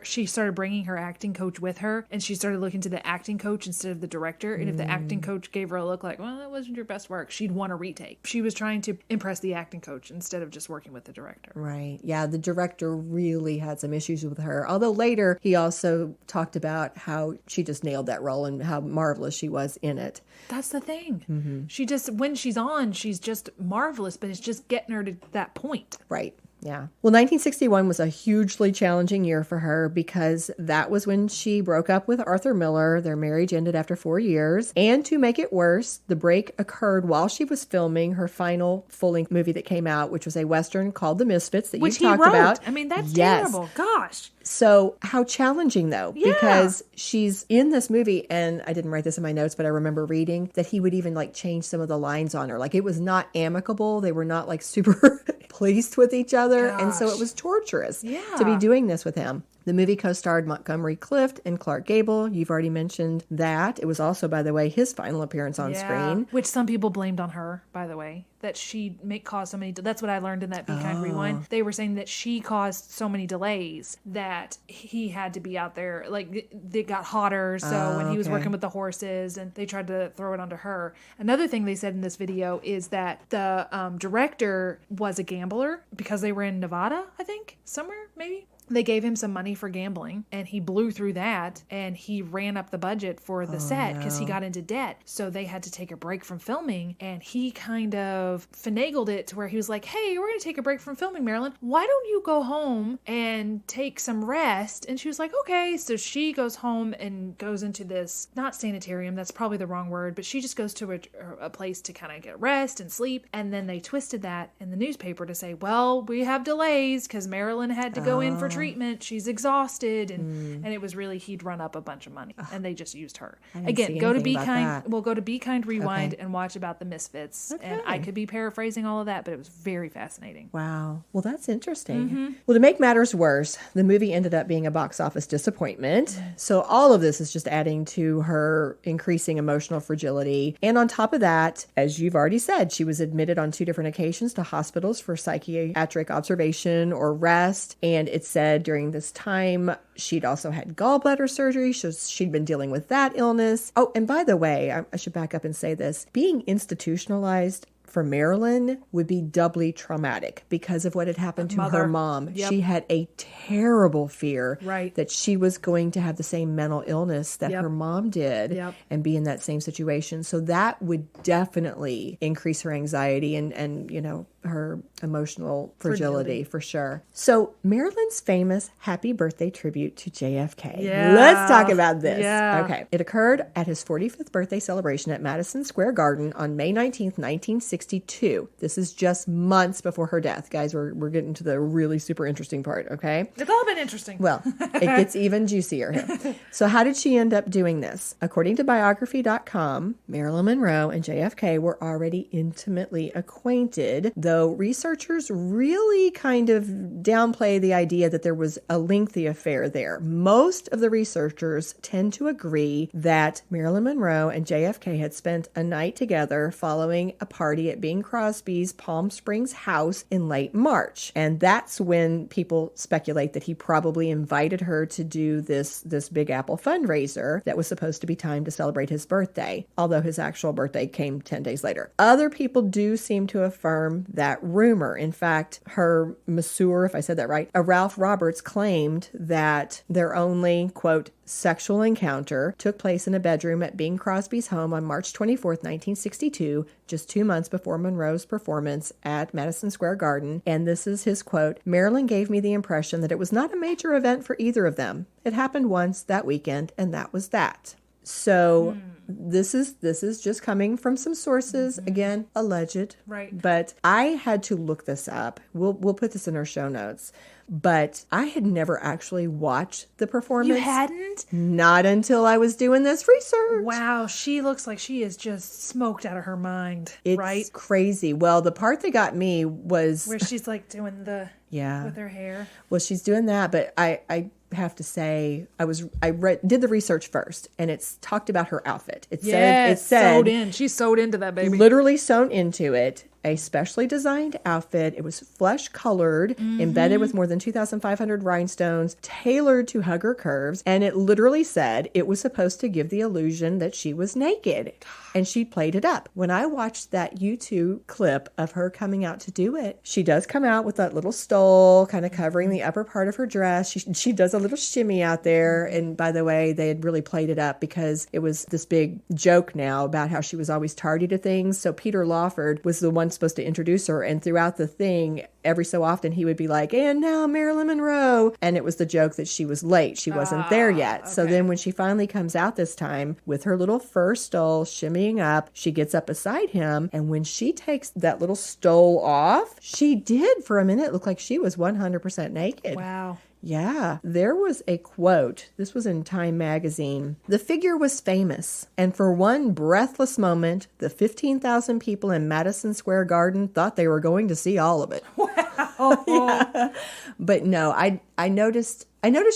she started bringing her acting coach with her, and she started looking to the acting coach instead of the director. And if the acting coach gave her a look like, well, that wasn't your best work, she'd want a retake. She was trying to impress the acting coach instead of just working with the director. Right. Yeah, the director really had some issues with her. Although later he also talked about how she just nailed that role and how marvelous she was in it. That's the thing. She just, when she's on, she's just marvelous, but it's just getting her to that point. Right. Yeah. Well, 1961 was a hugely challenging year for her because that was when she broke up with Arthur Miller. Their marriage ended after 4 years. And to make it worse, the break occurred while she was filming her final full-length movie that came out, which was a Western called The Misfits that you talked about. I mean, that's terrible. Gosh. So how challenging, though, because she's in this movie, and I didn't write this in my notes, but I remember reading that he would even change some of the lines on her. Like, it was not amicable. They were not super pleased with each other. And so it was torturous to be doing this with him. The movie co-starred Montgomery, Clift, and Clark Gable. You've already mentioned that. It was also, by the way, his final appearance on screen. Which some people blamed on her, by the way, that she caused so many. That's what I learned in that Be Kind Rewind. They were saying that she caused so many delays that he had to be out there. Like, they got hotter, so when he was working with the horses, and they tried to throw it onto her. Another thing they said in this video is that the director was a gambler because they were in Nevada, I think, somewhere, maybe. They gave him some money for gambling, and he blew through that, and he ran up the budget for the set because he got into debt. So they had to take a break from filming, and he kind of finagled it to where he was like, hey, we're going to take a break from filming, Marilyn. Why don't you go home and take some rest? And she was like, okay. So she goes home and goes into this, not sanitarium, that's probably the wrong word, but she just goes to a place to kind of get rest and sleep. And then they twisted that in the newspaper to say, well, we have delays because Marilyn had to go in for treatment. She's exhausted. And it was really, he'd run up a bunch of money and they just used her. Again, go to Be Kind. We'll go to Be Kind Rewind and watch about the Misfits. Okay. And I could be paraphrasing all of that, but it was very fascinating. Wow. Well, that's interesting. Well, to make matters worse, the movie ended up being a box office disappointment. So all of this is just adding to her increasing emotional fragility. And on top of that, as you've already said, she was admitted on 2 different occasions to hospitals for psychiatric observation or rest. And it said during this time, she'd also had gallbladder surgery. She'd been dealing with that illness. Oh, and by the way, I should back up and say this. Being institutionalized for Marilyn would be doubly traumatic because of what had happened to her mom. Yep. She had a terrible fear Right. that she was going to have the same mental illness that her mom did and be in that same situation. So that would definitely increase her anxiety and you know, her emotional fragility for sure. So Marilyn's famous happy birthday tribute to JFK. Yeah. Let's talk about this. Yeah. Okay. It occurred at his 45th birthday celebration at Madison Square Garden on May 19th, 1962. This is just months before her death. Guys, we're getting to the really super interesting part, okay? It's all been interesting. Well, it gets even juicier here. So how did she end up doing this? According to biography.com, Marilyn Monroe and JFK were already intimately acquainted, though researchers really kind of downplay the idea that there was a lengthy affair there. Most of the researchers tend to agree that Marilyn Monroe and JFK had spent a night together following a party at Bing Crosby's Palm Springs house in late March. And that's when people speculate that he probably invited her to do this Big Apple fundraiser that was supposed to be timed to celebrate his birthday, although his actual birthday came 10 days later. Other people do seem to affirm that rumor. In fact, her masseur, if I said that right, Ralph Roberts, claimed that their only, quote, sexual encounter took place in a bedroom at Bing Crosby's home on March 24th, 1962, just 2 months before Monroe's performance at Madison Square Garden. And this is his quote, Marilyn gave me the impression that it was not a major event for either of them. It happened once that weekend, and that was that. So this is just coming from some sources, again, alleged. Right. But I had to look this up. We'll put this in our show notes. But I had never actually watched the performance. You hadn't? Not until I was doing this research. Wow, she looks like she is just smoked out of her mind, It's right? crazy. Well, the part that got me was Where she's like doing the with her hair. Well, she's doing that, but I have to say did the research first, and it's talked about her outfit. It said sewed in. She's sewed into that baby. Literally sewn into it. A specially designed outfit. It was flesh colored, embedded with more than 2,500 rhinestones, tailored to hug her curves. And it literally said it was supposed to give the illusion that she was naked. And she played it up. When I watched that YouTube clip of her coming out to do it, she does come out with that little stole kind of covering the upper part of her dress. She does a little shimmy out there. And by the way, they had really played it up because it was this big joke now about how she was always tardy to things. So Peter Lawford was the one supposed to introduce her, and throughout the thing, every so often he would be like, and now Marilyn Monroe, and it was the joke that she was late. She wasn't there yet. Okay. So then when she finally comes out this time with her little fur stole shimmying up, she gets up beside him, and when she takes that little stole off, she did for a minute look like she was 100% naked. Wow. Yeah, there was a quote. This was in Time magazine. The figure was famous, and for one breathless moment, the 15,000 people in Madison Square Garden thought they were going to see all of it. Wow. Yeah. But no, I noticed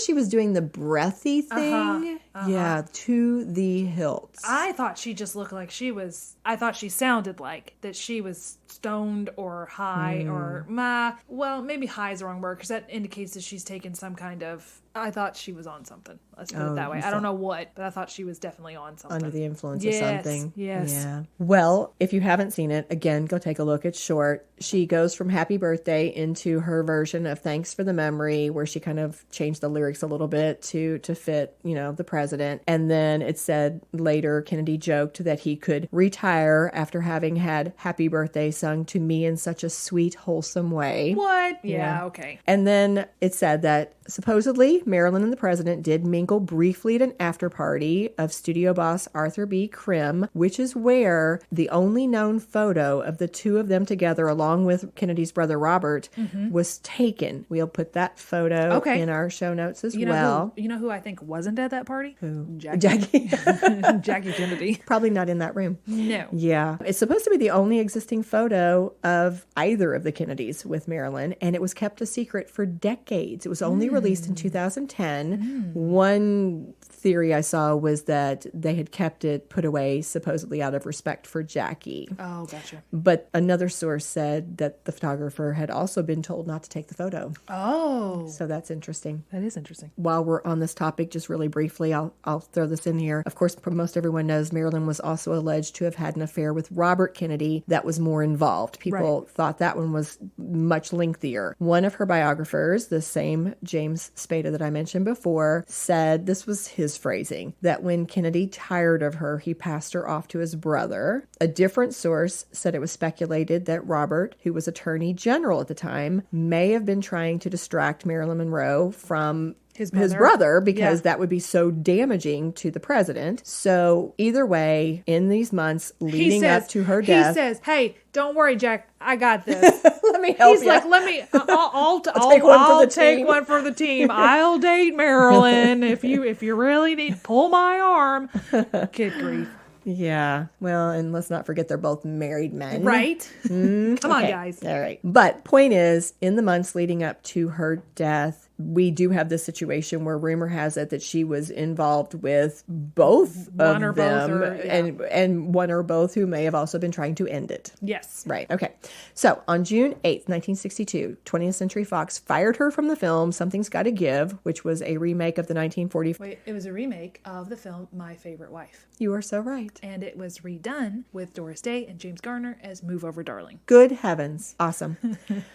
she was doing the breathy thing. Yeah, to the hilts. I thought she just looked like I thought she sounded like that she was stoned or high or well, maybe high is the wrong word because that indicates that she's taken some kind of I thought she was on something. Let's put it that way. I don't know what, but I thought she was definitely on something. Under the influence of something. Yes. Yeah. Well, if you haven't seen it, again, go take a look. It's short. She goes from Happy Birthday into her version of Thanks for the Memory, where she kind of changed the lyrics a little bit to fit, the president. And then it said later, Kennedy joked that he could retire after having had Happy Birthday sung to me in such a sweet, wholesome way. What? Yeah, okay. And then it said that supposedly Marilyn and the president did mingle briefly at an after party of studio boss Arthur B. Krim, which is where the only known photo of the two of them together, along with Kennedy's brother Robert, was taken. We'll put that photo in our show notes as well. You know who I think wasn't at that party? Who? Jackie. Jackie Kennedy. Probably not in that room. No. Yeah. It's supposed to be the only existing photo of either of the Kennedys with Marilyn, and it was kept a secret for decades. It was only released in 2010. One theory I saw was that they had kept it put away supposedly out of respect for Jackie. Oh, gotcha. But another source said that the photographer had also been told not to take the photo. Oh. So that's interesting. That is interesting. While we're on this topic, just really briefly, I'll throw this in here. Of course, most everyone knows Marilyn was also alleged to have had an affair with Robert Kennedy that was more involved. People thought that one was much lengthier. One of her biographers, the same James Spada that I mentioned before, said, this was his phrasing, that when Kennedy tired of her, he passed her off to his brother. A different source said it was speculated that Robert, who was Attorney General at the time, may have been trying to distract Marilyn Monroe from his brother because that would be so damaging to the president. So either way, in these months leading up to her death, he says, "Hey, don't worry, Jack. I got this. Let me help you." He's like, "Let me. I'll take one for the team. I'll date Marilyn if you really need. Pull my arm." Good grief. Yeah. Well, and let's not forget they're both married men. Right? Come on, guys. All right. But point is, in the months leading up to her death, we do have this situation where rumor has it that she was involved with both one of or them, both, and one or both who may have also been trying to end it. Yes. Right. Okay. So on June 8th, 1962, 20th Century Fox fired her from the film Something's Gotta Give, which was a remake of the 1940... Wait, it was a remake of the film My Favorite Wife. You are so right. And it was redone with Doris Day and James Garner as Move Over Darling. Good heavens. Awesome.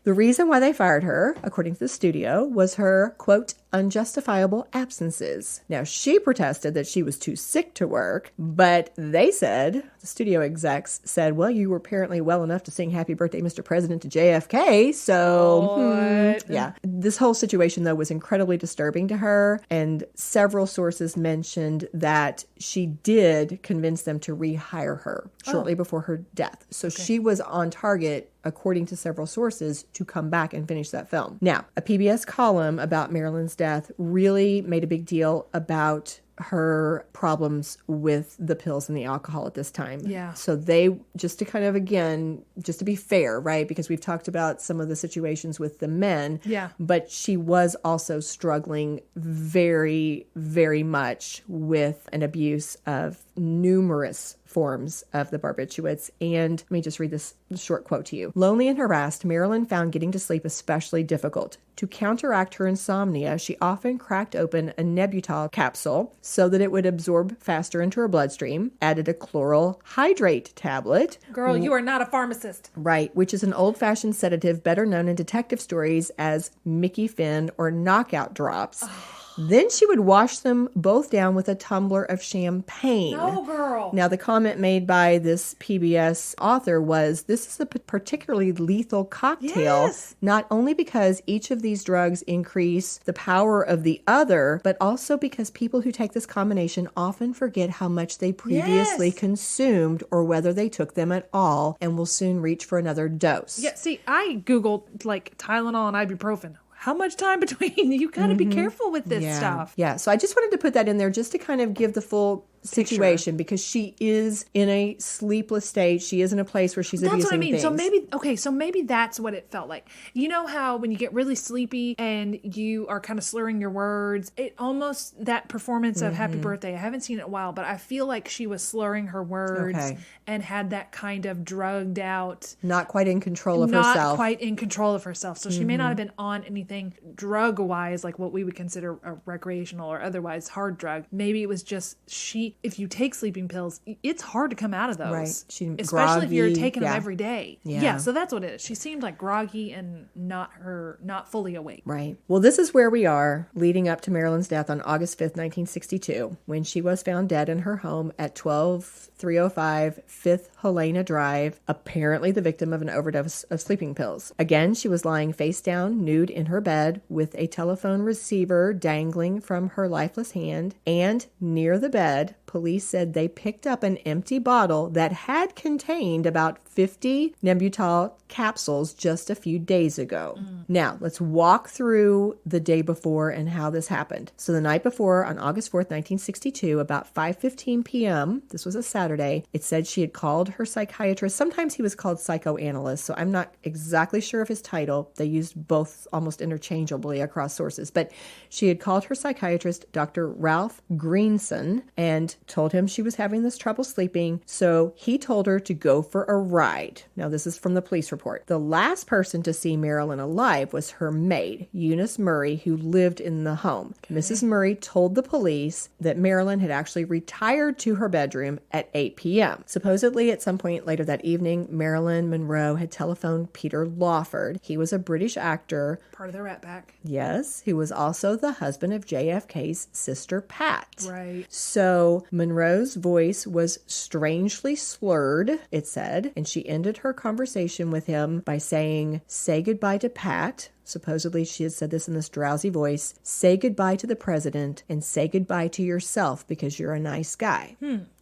The reason why they fired her, according to the studio, was her, quote, unjustifiable absences. Now, she protested that she was too sick to work, but they said, the studio execs said, well, you were apparently well enough to sing Happy Birthday, Mr. President to JFK, so, yeah. This whole situation, though, was incredibly disturbing to her, and several sources mentioned that she did convince them to rehire her shortly before her death. So she was on target, according to several sources, to come back and finish that film. Now, a PBS column about Marilyn's death really made a big deal about her problems with the pills and the alcohol at this time. Yeah. So they, just to kind of, again, just to be fair, right? Because we've talked about some of the situations with the men. Yeah. But she was also struggling very, very much with an abuse of numerous forms of the barbiturates. And let me just read this short quote to you. Lonely and harassed, Marilyn found getting to sleep especially difficult. To counteract her insomnia, she often cracked open a Nebutal capsule so that it would absorb faster into her bloodstream, added a chloral hydrate tablet. Girl, you are not a pharmacist. Right, which is an old-fashioned sedative better known in detective stories as Mickey Finn or knockout drops. Then she would wash them both down with a tumbler of champagne. No, girl. Now, the comment made by this PBS author was, this is a particularly lethal cocktail, not only because each of these drugs increase the power of the other, but also because people who take this combination often forget how much they previously consumed or whether they took them at all and will soon reach for another dose. Yeah, see, I Googled like Tylenol and ibuprofen. How much time between? You got to be careful with this stuff. Yeah. So I just wanted to put that in there just to kind of give the full situation because she is in a sleepless state. She is in a place where she's abusing That's what I mean. things. So maybe that's what it felt like. You know how when you get really sleepy and you are kind of slurring your words, it almost, that performance of Happy Birthday, I haven't seen it in a while, but I feel like she was slurring her words and had that kind of drugged out. Not quite in control of herself. Not quite in control of herself. So she may not have been on anything drug-wise, like what we would consider a recreational or otherwise hard drug. Maybe it was just if you take sleeping pills, it's hard to come out of those. Right. Especially if you're taking them yeah. every day. Yeah. So that's what it is. She seemed like groggy and not fully awake. Right. Well, this is where we are leading up to Marilyn's death on August 5th, 1962, when she was found dead in her home at 12305 5th Helena Drive, apparently the victim of an overdose of sleeping pills. Again, she was lying face down, nude in her bed, with a telephone receiver dangling from her lifeless hand, and near the bed, police said they picked up an empty bottle that had contained about 50 Nembutal capsules just a few days ago. Now, let's walk through the day before and how this happened. So the night before, on August 4th, 1962, about 5:15 p.m., this was a Saturday, it said she had called her psychiatrist. Sometimes he was called psychoanalyst, so I'm not exactly sure of his title. They used both almost interchangeably across sources. But she had called her psychiatrist, Dr. Ralph Greenson, and told him she was having this trouble sleeping, so he told her to go for a ride. Now, this is from the police report. The last person to see Marilyn alive was her maid, Eunice Murray, who lived in the home. Okay. Mrs. Murray told the police that Marilyn had actually retired to her bedroom at 8 p.m. Supposedly, at some point later that evening, Marilyn Monroe had telephoned Peter Lawford. He was a British actor. Part of the Rat Pack. Yes, who was also the husband of JFK's sister, Pat. Right. So Monroe's voice was strangely slurred, it said, and she ended her conversation with him by saying, "Say goodbye to Pat." Supposedly she had said this in this drowsy voice. "Say goodbye to the president and say goodbye to yourself because you're a nice guy."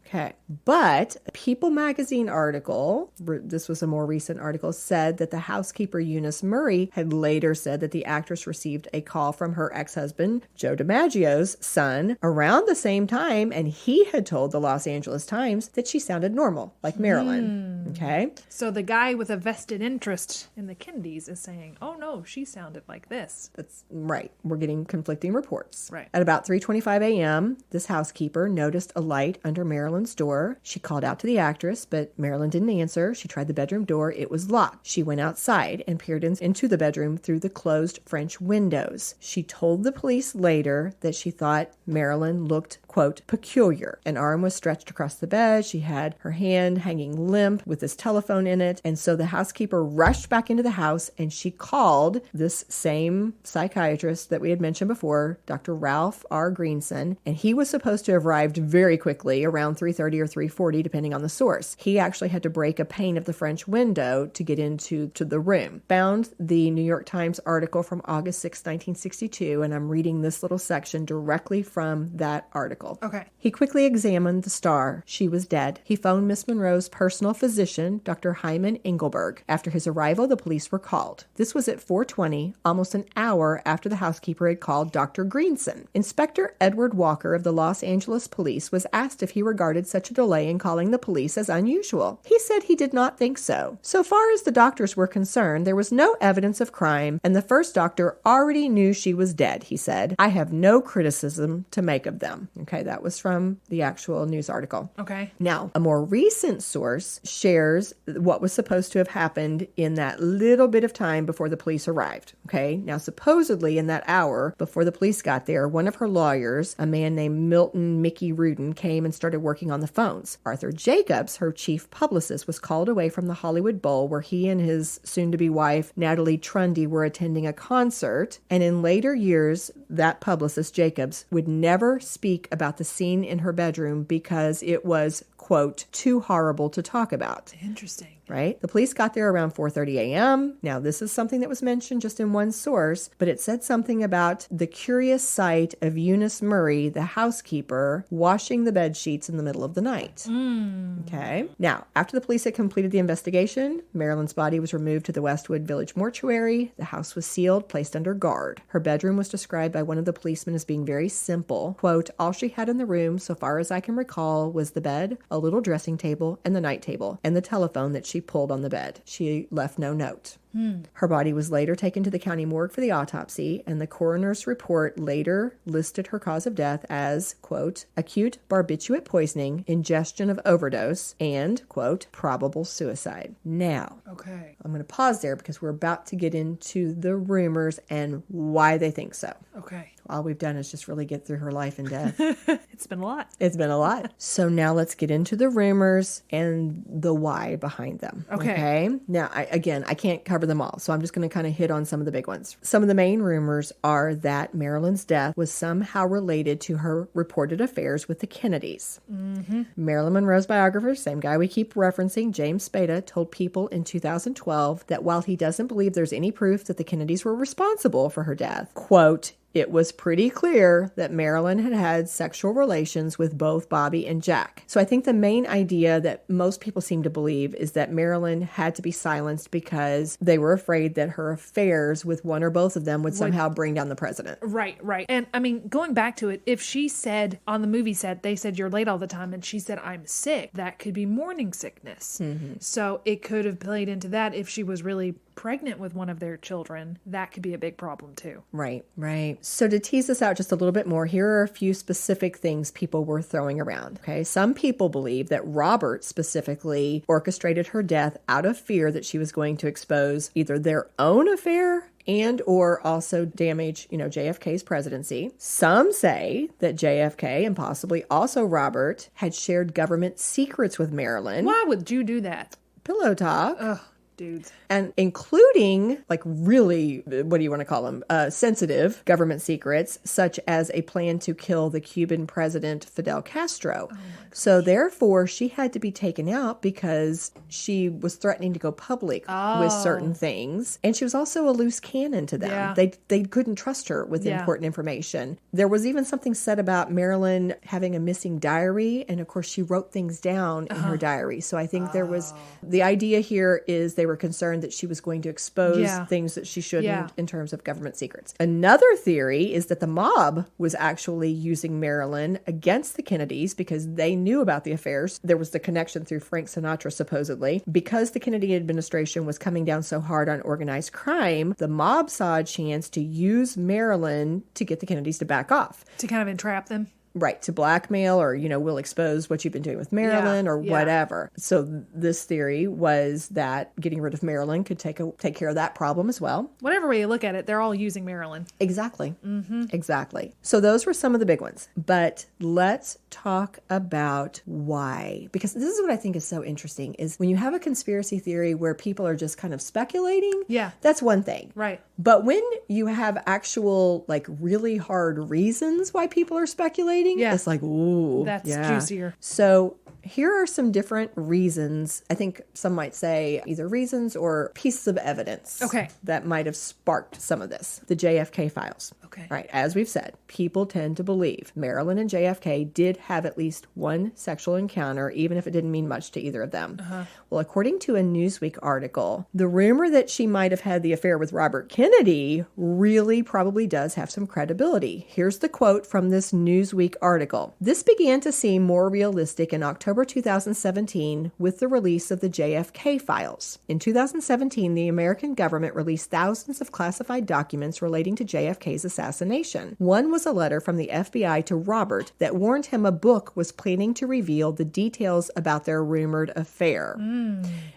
Okay. But a People magazine article, this was a more recent article, said that the housekeeper Eunice Murray had later said that the actress received a call from her ex-husband, Joe DiMaggio's son, around the same time, and he had told the Los Angeles Times that she sounded normal, like Marilyn. Okay. So the guy with a vested interest in the Kennedys is saying, oh no, she sounded like this. That's right. We're getting conflicting reports. Right. At about 3:25 a.m., this housekeeper noticed a light under Marilyn's door. She called out to the actress, but Marilyn didn't answer. She tried the bedroom door. It was locked. She went outside and peered into the bedroom through the closed French windows. She told the police later that she thought Marilyn looked, quote, peculiar. An arm was stretched across the bed. She had her hand hanging limp with this telephone in it. And so the housekeeper rushed back into the house and she called this same psychiatrist that we had mentioned before, Dr. Ralph R. Greenson, and he was supposed to have arrived very quickly, around 3:30 or 3:40, depending on the source. He actually had to break a pane of the French window to get into the room. Found the New York Times article from August 6, 1962, and I'm reading this little section directly from that article. Okay. He quickly examined the star. She was dead. He phoned Miss Monroe's personal physician, Dr. Hyman Engelberg. After his arrival, the police were called. This was at 4:20, almost an hour after the housekeeper had called Dr. Greenson. Inspector Edward Walker of the Los Angeles Police was asked if he regarded such a delay in calling the police as unusual. He said he did not think so. So far as the doctors were concerned, there was no evidence of crime, and the first doctor already knew she was dead, he said. I have no criticism to make of them. Okay, that was from the actual news article. Okay. Now, a more recent source shares what was supposed to have happened in that little bit of time before the police arrived. Okay, now supposedly in that hour before the police got there, one of her lawyers, a man named Milton Mickey Rudin, came and started working on the phones. Arthur Jacobs, her chief publicist, was called away from the Hollywood Bowl where he and his soon-to-be wife, Natalie Trundy, were attending a concert. And in later years, that publicist, Jacobs, would never speak about the scene in her bedroom because it was, quote, too horrible to talk about. Interesting. Right? The police got there around 4:30 a.m. Now, this is something that was mentioned just in one source, but it said something about the curious sight of Eunice Murray, the housekeeper, washing the bed sheets in the middle of the night. Okay. Now, after the police had completed the investigation, Marilyn's body was removed to the Westwood Village mortuary. The house was sealed, placed under guard. Her bedroom was described by one of the policemen as being very simple. Quote, all she had in the room, so far as I can recall, was the bed, a little dressing table, and the night table, and the telephone that she pulled on the bed. She left no note. Her body was later taken to the county morgue for the autopsy, and the coroner's report later listed her cause of death as, quote, acute barbiturate poisoning, ingestion of overdose, and, quote, probable suicide. Now, Okay. I'm going to pause there because we're about to get into the rumors and why they think so. Okay. All we've done is just really get through her life and death. It's been a lot. It's been a lot. So now let's get into the rumors and the why behind them. Okay. Now, I can't cover them all, so I'm just going to kind of hit on some of the big ones. Some of the main rumors are that Marilyn's death was somehow related to her reported affairs with the Kennedys. Marilyn Monroe's biographer, same guy we keep referencing, James Spada, told People in 2012 that while he doesn't believe there's any proof that the Kennedys were responsible for her death, quote, it was pretty clear that Marilyn had had sexual relations with both Bobby and Jack. So I think the main idea that most people seem to believe is that Marilyn had to be silenced because they were afraid that her affairs with one or both of them would somehow bring down the president. Right. And I mean, going back to it, if she said on the movie set, they said you're late all the time, and she said I'm sick, that could be morning sickness. So it could have played into that. If she was really pregnant with one of their children, that could be a big problem too. Right. So to tease this out just a little bit more, here are a few specific things people were throwing around. Okay. Some people believe that Robert specifically orchestrated her death out of fear that she was going to expose either their own affair and or also damage, JFK's presidency. Some say that JFK and possibly also Robert had shared government secrets with Marilyn. Why would you do that? Pillow talk. Ugh, dudes. And including, like, really, what do you want to call them? Sensitive government secrets, such as a plan to kill the Cuban president Fidel Castro. So therefore, she had to be taken out because she was threatening to go public with certain things. And she was also a loose cannon to them. Yeah. They couldn't trust her with important information. There was even something said about Marilyn having a missing diary. And of course, she wrote things down in her diary. So I think there was, the idea here is they were concerned that she was going to expose things that she shouldn't in terms of government secrets. Another theory is that the mob was actually using Marilyn against the Kennedys because they knew about the affairs. There was the connection through Frank Sinatra, supposedly. Because the Kennedy administration was coming down so hard on organized crime, the mob saw a chance to use Marilyn to get the Kennedys to back off. To kind of entrap them. Right, to blackmail or, we'll expose what you've been doing with Marilyn or whatever. So this theory was that getting rid of Marilyn could take care of that problem as well. Whatever way you look at it, they're all using Marilyn. Exactly. Exactly. So those were some of the big ones. But let's talk about why. Because this is what I think is so interesting is when you have a conspiracy theory where people are just kind of speculating, that's one thing. Right. But when you have actual, like, really hard reasons why people are speculating, it's like, ooh. That's juicier. So here are some different reasons. I think some might say either reasons or pieces of evidence that might have sparked some of this. The Jfk Files. Okay. Right. As we've said, people tend to believe Marilyn and JFK did have at least one sexual encounter, even if it didn't mean much to either of them. Well, according to a Newsweek article, the rumor that she might have had the affair with Robert Kennedy really probably does have some credibility. Here's the quote from this Newsweek article. This began to seem more realistic in October 2017 with the release of the Jfk Files. In 2017, the American government released thousands of classified documents relating to JFK's assassination. One was a letter from the FBI to Robert that warned him a book was planning to reveal the details about their rumored affair.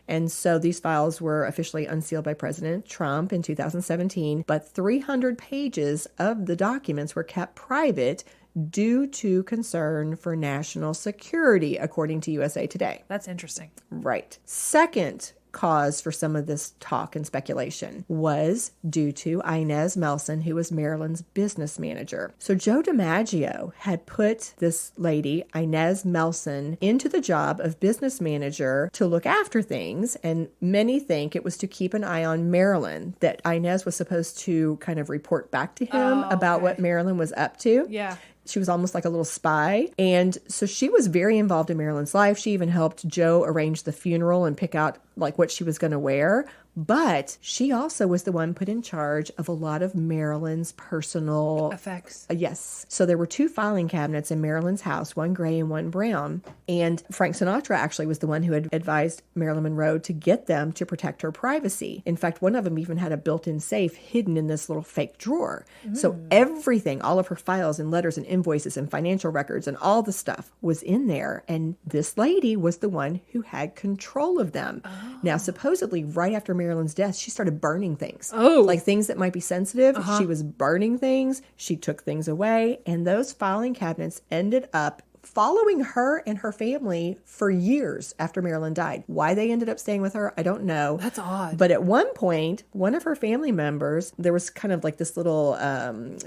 And so these files were officially unsealed by President Trump in 2017, but 300 pages of the documents were kept private due to concern for national security, according to USA Today. That's interesting. Right. Second cause for some of this talk and speculation was due to Inez Melson, who was Marilyn's business manager. So Joe DiMaggio had put this lady, Inez Melson, into the job of business manager to look after things, and many think it was to keep an eye on Marilyn, that Inez was supposed to kind of report back to him about what Marilyn was up to. Yeah. She was almost like a little spy. And so she was very involved in Marilyn's life. She even helped Joe arrange the funeral and pick out like what she was going to wear. But she also was the one put in charge of a lot of Marilyn's personal effects. Yes. So there were 2 filing cabinets in Marilyn's house, one gray and one brown. And Frank Sinatra actually was the one who had advised Marilyn Monroe to get them to protect her privacy. In fact, one of them even had a built-in safe hidden in this little fake drawer. So everything, all of her files and letters and invoices and financial records and all the stuff was in there. And this lady was the one who had control of them. Now, supposedly right after Marilyn's death, she started burning things. Like things that might be sensitive. She was burning things. She took things away. And those filing cabinets ended up following her and her family for years after Marilyn died. Why they ended up staying with her, I don't know. That's odd. But at one point, one of her family members, there was kind of like this little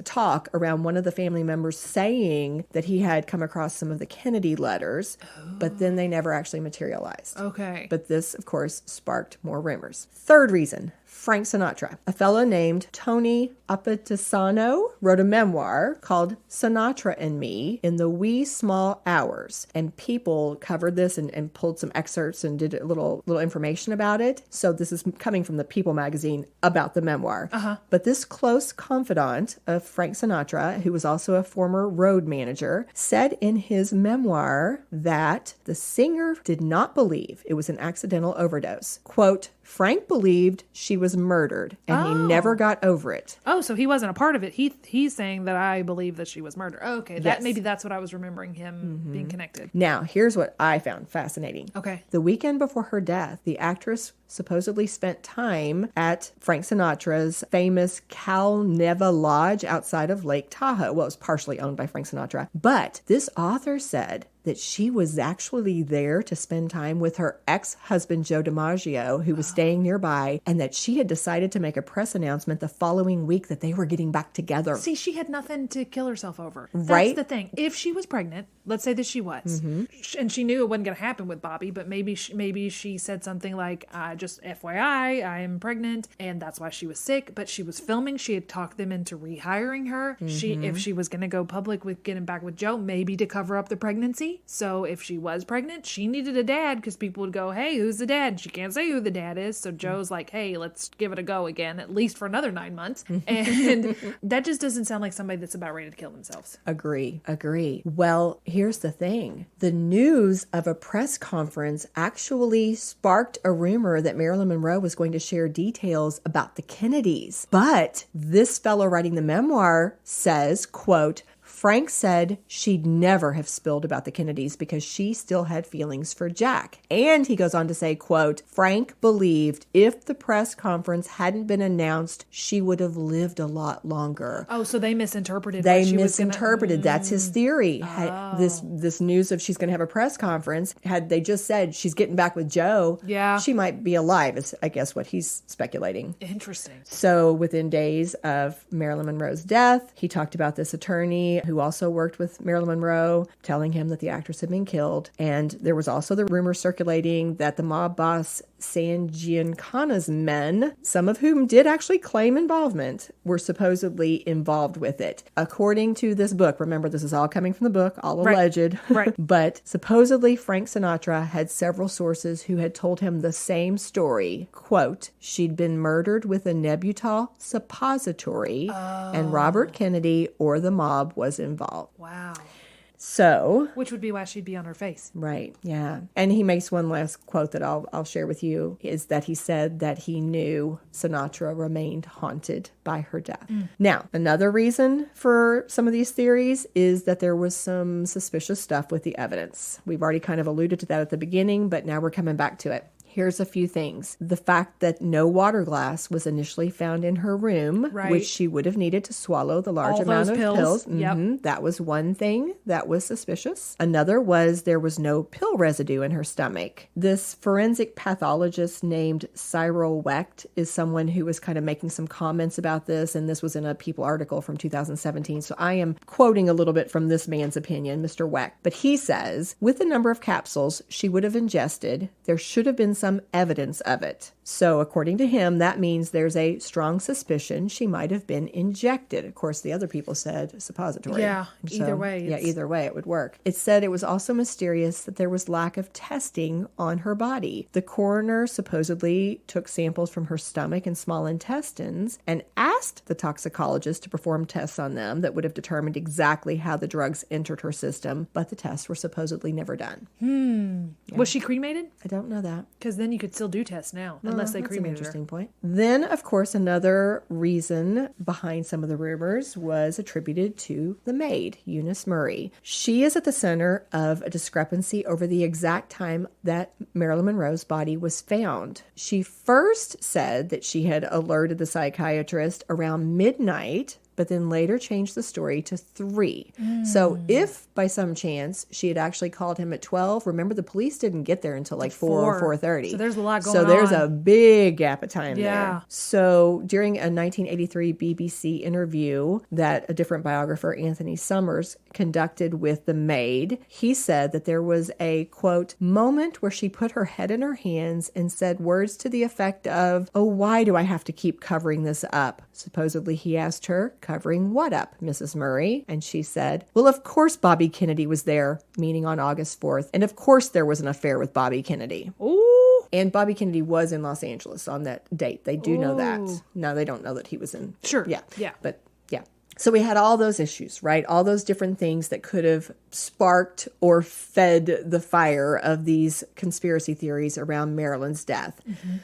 talk around one of the family members saying that he had come across some of the Kennedy letters, but then they never actually materialized. Okay. But this, of course, sparked more rumors. Third reason, Frank Sinatra. A fellow named Tony Apatisano wrote a memoir called Sinatra and Me in the Wee Small Hours. And people covered this and pulled some excerpts and did a little information about it. So this is coming from the People magazine about the memoir. But this close confidant of Frank Sinatra, who was also a former road manager, said in his memoir that the singer did not believe it was an accidental overdose. Quote, Frank believed she was murdered, and he never got over it. Oh, so he wasn't a part of it. He's saying that I believe that she was murdered. Okay, Yes. maybe that's what I was remembering him being connected. Now, here's what I found fascinating. Okay. The weekend before her death, the actress supposedly spent time at Frank Sinatra's famous Cal Neva Lodge outside of Lake Tahoe. Well, it was partially owned by Frank Sinatra. But this author said that she was actually there to spend time with her ex-husband, Joe DiMaggio, who was staying nearby, and that she had decided to make a press announcement the following week that they were getting back together. See, she had nothing to kill herself over. Right? That's the thing. If she was pregnant, let's say that she was, and she knew it wasn't going to happen with Bobby, but maybe she said something like, just FYI, I am pregnant, and that's why she was sick, but she was filming. She had talked them into rehiring her. If she was going to go public with getting back with Joe, maybe to cover up the pregnancy. So if she was pregnant, she needed a dad because people would go, hey, who's the dad? And she can't say who the dad is. So Joe's like, hey, let's give it a go again, at least for another 9 months. And that just doesn't sound like somebody that's about ready to kill themselves. Agree. Well, here's the thing. The news of a press conference actually sparked a rumor that Marilyn Monroe was going to share details about the Kennedys. But this fellow writing the memoir says, quote, Frank said she'd never have spilled about the Kennedys because she still had feelings for Jack. And he goes on to say, quote, Frank believed if the press conference hadn't been announced, she would have lived a lot longer. Oh, so they misinterpreted. They misinterpreted. That's his theory. This news of she's going to have a press conference, had they just said she's getting back with Joe, she might be alive, is I guess what he's speculating. Interesting. So within days of Marilyn Monroe's death, he talked about this attorney who also worked with Marilyn Monroe, telling him that the actress had been killed. And there was also the rumor circulating that the mob boss San Giancana's men, some of whom did actually claim involvement, were supposedly involved with it. According to this book, remember this is all coming from the book, all alleged, right. But supposedly Frank Sinatra had several sources who had told him the same story. Quote, she'd been murdered with a Nebutol suppository and Robert Kennedy or the mob was involved. Wow. So, which would be why she'd be on her face. Right. Yeah. And he makes one last quote that I'll share with you, is that he said that he knew Sinatra remained haunted by her death. Now, another reason for some of these theories is that there was some suspicious stuff with the evidence. We've already kind of alluded to that at the beginning, but now we're coming back to it. Here's a few things. The fact that no water glass was initially found in her room, Right. which she would have needed to swallow the large All amount those of pills. pills. Yep. That was one thing that was suspicious. Another was there was no pill residue in her stomach. This forensic pathologist named Cyril Wecht is someone who was kind of making some comments about this, and this was in a People article from 2017. So I am quoting a little bit from this man's opinion, Mr. Wecht. But he says, with the number of capsules she would have ingested, there should have been some evidence of it. So according to him, that means there's a strong suspicion she might have been injected. Of course, the other people said suppository. Yeah, either way. Yeah, either way it would work. It said it was also mysterious that there was lack of testing on her body. The coroner supposedly took samples from her stomach and small intestines and asked the toxicologist to perform tests on them that would have determined exactly how the drugs entered her system, but the tests were supposedly never done. Yeah. Was she cremated? I don't know that. Because then you could still do tests now, unless they That's an cremated her. interesting point. Then, of course, another reason behind some of the rumors was attributed to the maid, Eunice Murray. She is at the center of a discrepancy over the exact time that Marilyn Monroe's body was found. She first said that she had alerted the psychiatrist around midnight, but then later changed the story to 3. So if by some chance she had actually called him at 12, remember the police didn't get there until like 4 or 4:30. So there's a lot going So there's on. a big gap of time Yeah. there. So during a 1983 BBC interview that a different biographer, Anthony Summers, conducted with the maid, he said that there was a, quote, moment where she put her head in her hands and said words to the effect of, "Oh, why do I have to keep covering this up?" Supposedly he asked her, "Covering what up, Mrs. Murray?" And she said, "Well, of course Bobby Kennedy was there," meaning on August 4th. And of course there was an affair with Bobby Kennedy. Ooh. And Bobby Kennedy was in Los Angeles on that date. They do know that. Ooh. No, they don't know that he was in. Sure. Yeah. Yeah. But yeah. So we had all those issues, right? All those different things that could have sparked or fed the fire of these conspiracy theories around Marilyn's death.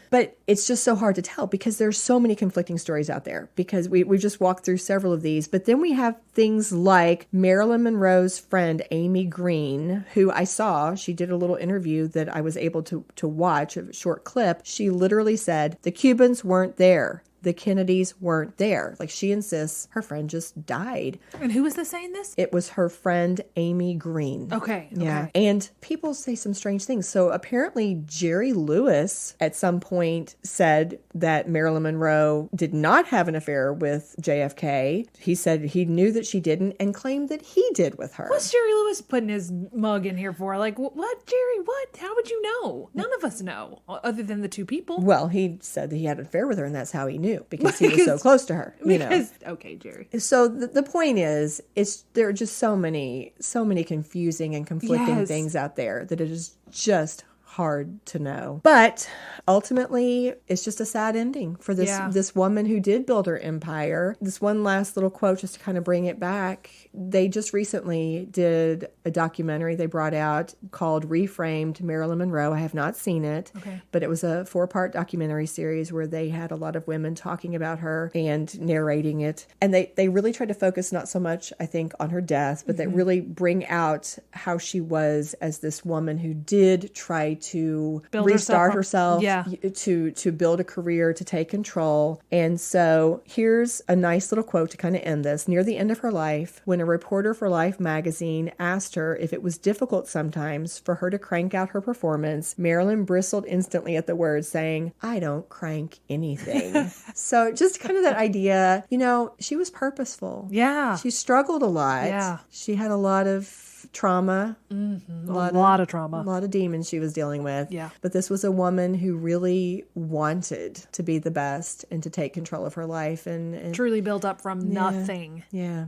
But it's just so hard to tell because there's so many conflicting stories out there because we just walked through several of these. But then we have things like Marilyn Monroe's friend, Amy Green, who I saw. She did a little interview that I was able to watch, a short clip. She literally said, "The Cubans weren't there. The Kennedys weren't there." Like, she insists her friend just died. And who was this saying this? It was her friend Amy Green. Okay. Yeah. And people say some strange things. So apparently Jerry Lewis at some point said that Marilyn Monroe did not have an affair with JFK. He said he knew that she didn't and claimed that he did with her. What's Jerry Lewis putting his mug in here for? Like, what, Jerry? What? How would you know? None of us know, other than the 2 people. Well, he said that he had an affair with her and that's how he knew because he was so close to her. You know. Okay, Jerry. So the point is, there are just so many confusing and conflicting Yes. things out there that it is just hard to know. But ultimately, it's just a sad ending for this woman who did build her empire. This one last little quote, just to kind of bring it back. They just recently did a documentary they brought out called Reframed, Marilyn Monroe. I have not seen it, but it was a 4-part documentary series where they had a lot of women talking about her and narrating it. And they really tried to focus not so much, I think, on her death, but they really bring out how she was as this woman who did try to restart herself, to build a career, to take control. And so here's a nice little quote to kind of end this. Near the end of her life, when a reporter for Life magazine asked her if it was difficult sometimes for her to crank out her performance, Marilyn bristled instantly at the words, saying, "I don't crank anything." So just kind of that idea, she was purposeful. Yeah. She struggled a lot. Yeah. She had a lot of trauma. A lot of trauma. A lot of demons she was dealing with. Yeah. But this was a woman who really wanted to be the best and to take control of her life and Truly built up from nothing. Yeah.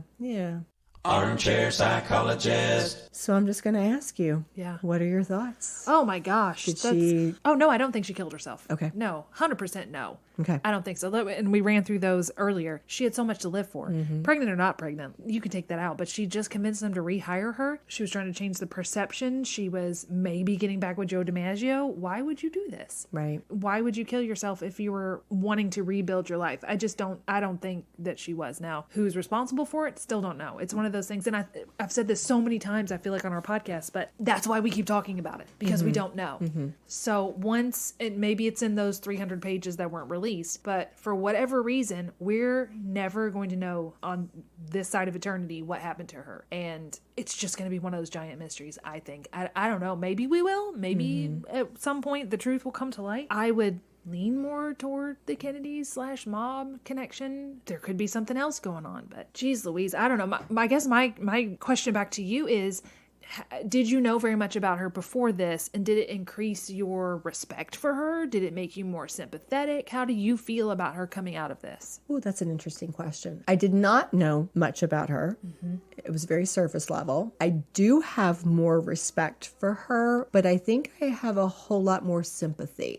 Armchair psychologist. So I'm just going to ask you. Yeah. What are your thoughts? Oh my gosh. she- Oh no, I don't think she killed herself. Okay. No, 100% no. Okay. I don't think so. And we ran through those earlier. She had so much to live for. Pregnant or not pregnant, you could take that out. But she just convinced them to rehire her. She was trying to change the perception. She was maybe getting back with Joe DiMaggio. Why would you do this? Right. Why would you kill yourself if you were wanting to rebuild your life? I don't think that she was. Now, who's responsible for it? Still don't know. It's one of those things, and I've said this so many times, I feel like, on our podcast, but that's why we keep talking about it, because we don't know. So once, maybe it's in those 300 pages that weren't released, but for whatever reason, we're never going to know on this side of eternity what happened to her. And it's just going to be one of those giant mysteries, I think. I don't know. Maybe we will. Maybe at some point the truth will come to light. I would lean more toward the Kennedys / mob connection. There could be something else going on, but geez Louise, I don't know. I guess my question back to you is, did you know very much about her before this, and did it increase your respect for her? Did it make you more sympathetic? How do you feel about her coming out of this? Oh, that's an interesting question. I did not know much about her. It was very surface level. I do have more respect for her, but I think I have a whole lot more sympathy.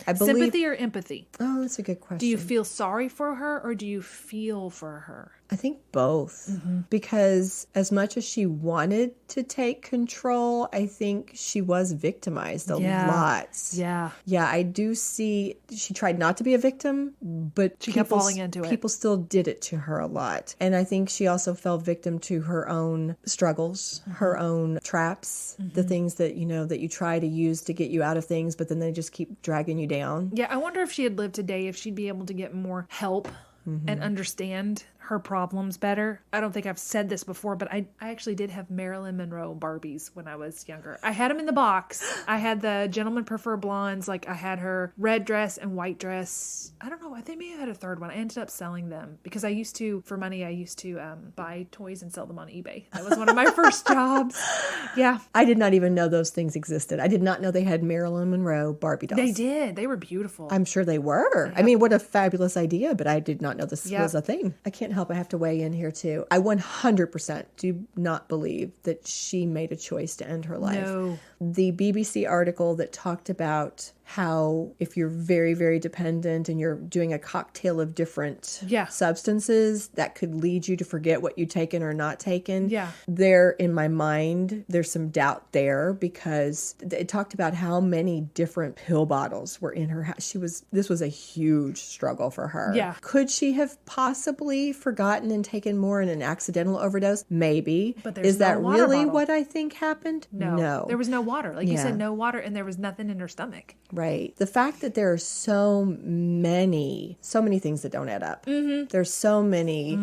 I believe... Sympathy or empathy? Oh, that's a good question. Do you feel sorry for her, or do you feel for her? I think both, because as much as she wanted to take control, I think she was victimized a lot. Yeah, I do see she tried not to be a victim, but she kept falling into it. People still did it to her a lot. And I think she also fell victim to her own struggles, her own traps, the things that, that you try to use to get you out of things, but then they just keep dragging you down. Yeah, I wonder if she had lived today, if she'd be able to get more help and understand her problems better. I don't think I've said this before, but I actually did have Marilyn Monroe Barbies when I was younger. I had them in the box. I had the Gentlemen Prefer Blondes. Like, I had her red dress and white dress. I don't know. I think maybe I had a third one. I ended up selling them because for money, I used to buy toys and sell them on eBay. That was one of my first jobs. Yeah. I did not even know those things existed. I did not know they had Marilyn Monroe Barbie dolls. They did. They were beautiful. I'm sure they were. Yeah. I mean, what a fabulous idea, but I did not know this was a thing. I can't help. I have to weigh in here too. I 100% do not believe that she made a choice to end her life. No. The BBC article that talked about how if you're very, very dependent and you're doing a cocktail of different substances, that could lead you to forget what you've taken or not taken. Yeah. There, in my mind, there's some doubt there because it talked about how many different pill bottles were in her house. This was a huge struggle for her. Yeah. Could she have possibly forgotten and taken more in an accidental overdose? Maybe. But is that really bottle. What I think happened? No. There was no water. Like you said, no water, and there was nothing in her stomach. Right. The fact that there are so many things that don't add up. There's so many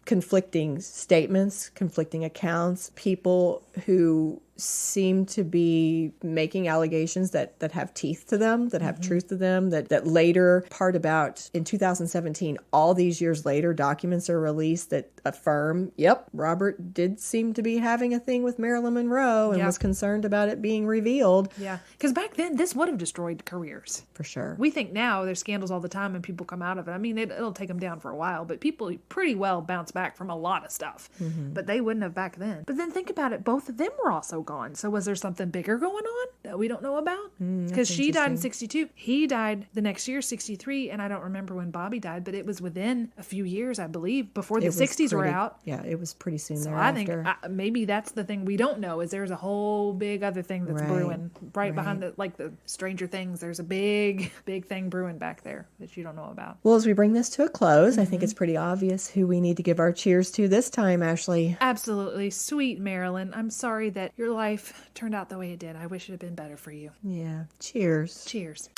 conflicting statements, conflicting accounts, people who seem to be making allegations that have teeth to them, that have truth to them, that later part about in 2017, all these years later, documents are released that affirm, yep, Robert did seem to be having a thing with Marilyn Monroe and was concerned about it being revealed. Yeah. Because back then, this would have destroyed careers. For sure. We think now there's scandals all the time and people come out of it. I mean, it'll take them down for a while, but people pretty well bounce back from a lot of stuff. But they wouldn't have back then. But then think about it, both of them were also gone. So was there something bigger going on that we don't know about? Because she died in 62. He died the next year, 63. And I don't remember when Bobby died, but it was within a few years, I believe, before the 60s were out. Yeah, it was pretty soon thereafter. I think maybe that's the thing we don't know is there's a whole big other thing that's brewing right behind the Stranger Things. There's a big thing brewing back there that you don't know about. Well, as we bring this to a close, I think it's pretty obvious who we need to give our cheers to this time, Ashley. Absolutely. Sweet Marilyn, I'm sorry that your life turned out the way it did. I wish it had been better for you. Yeah. Cheers. Cheers.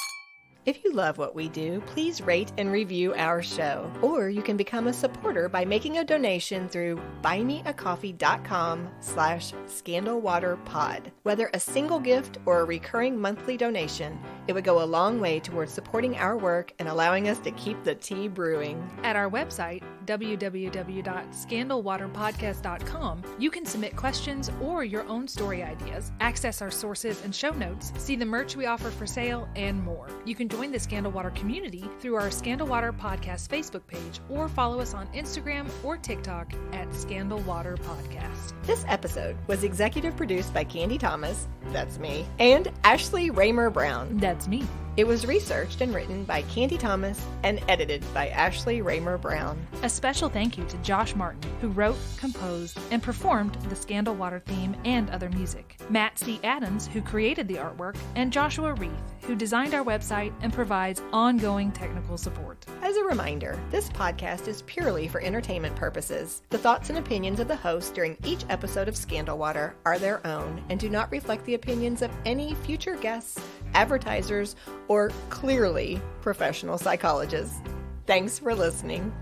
If you love what we do, please rate and review our show. Or you can become a supporter by making a donation through buymeacoffee.com/scandalwaterpod. Whether a single gift or a recurring monthly donation, it would go a long way towards supporting our work and allowing us to keep the tea brewing. At our website, www.scandalwaterpodcast.com, you can submit questions or your own story ideas, access our sources and show notes, see the merch we offer for sale, and more. You can join the Scandal Water community through our Scandal Water Podcast Facebook page or follow us on Instagram or TikTok at Scandal Water Podcast. This episode was executive produced by Candy Thomas, that's me, and Ashley Raymer Brown, that's me. It was researched and written by Candy Thomas and edited by Ashley Raymer Brown. A special thank you to Josh Martin, who wrote, composed, and performed the Scandal Water theme and other music. Matt C. Adams, who created the artwork, and Joshua Reith, who designed our website and provides ongoing technical support. As a reminder, this podcast is purely for entertainment purposes. The thoughts and opinions of the host during each episode of Scandal Water are their own and do not reflect the opinions of any future guests, advertisers, or clearly professional psychologists. Thanks for listening.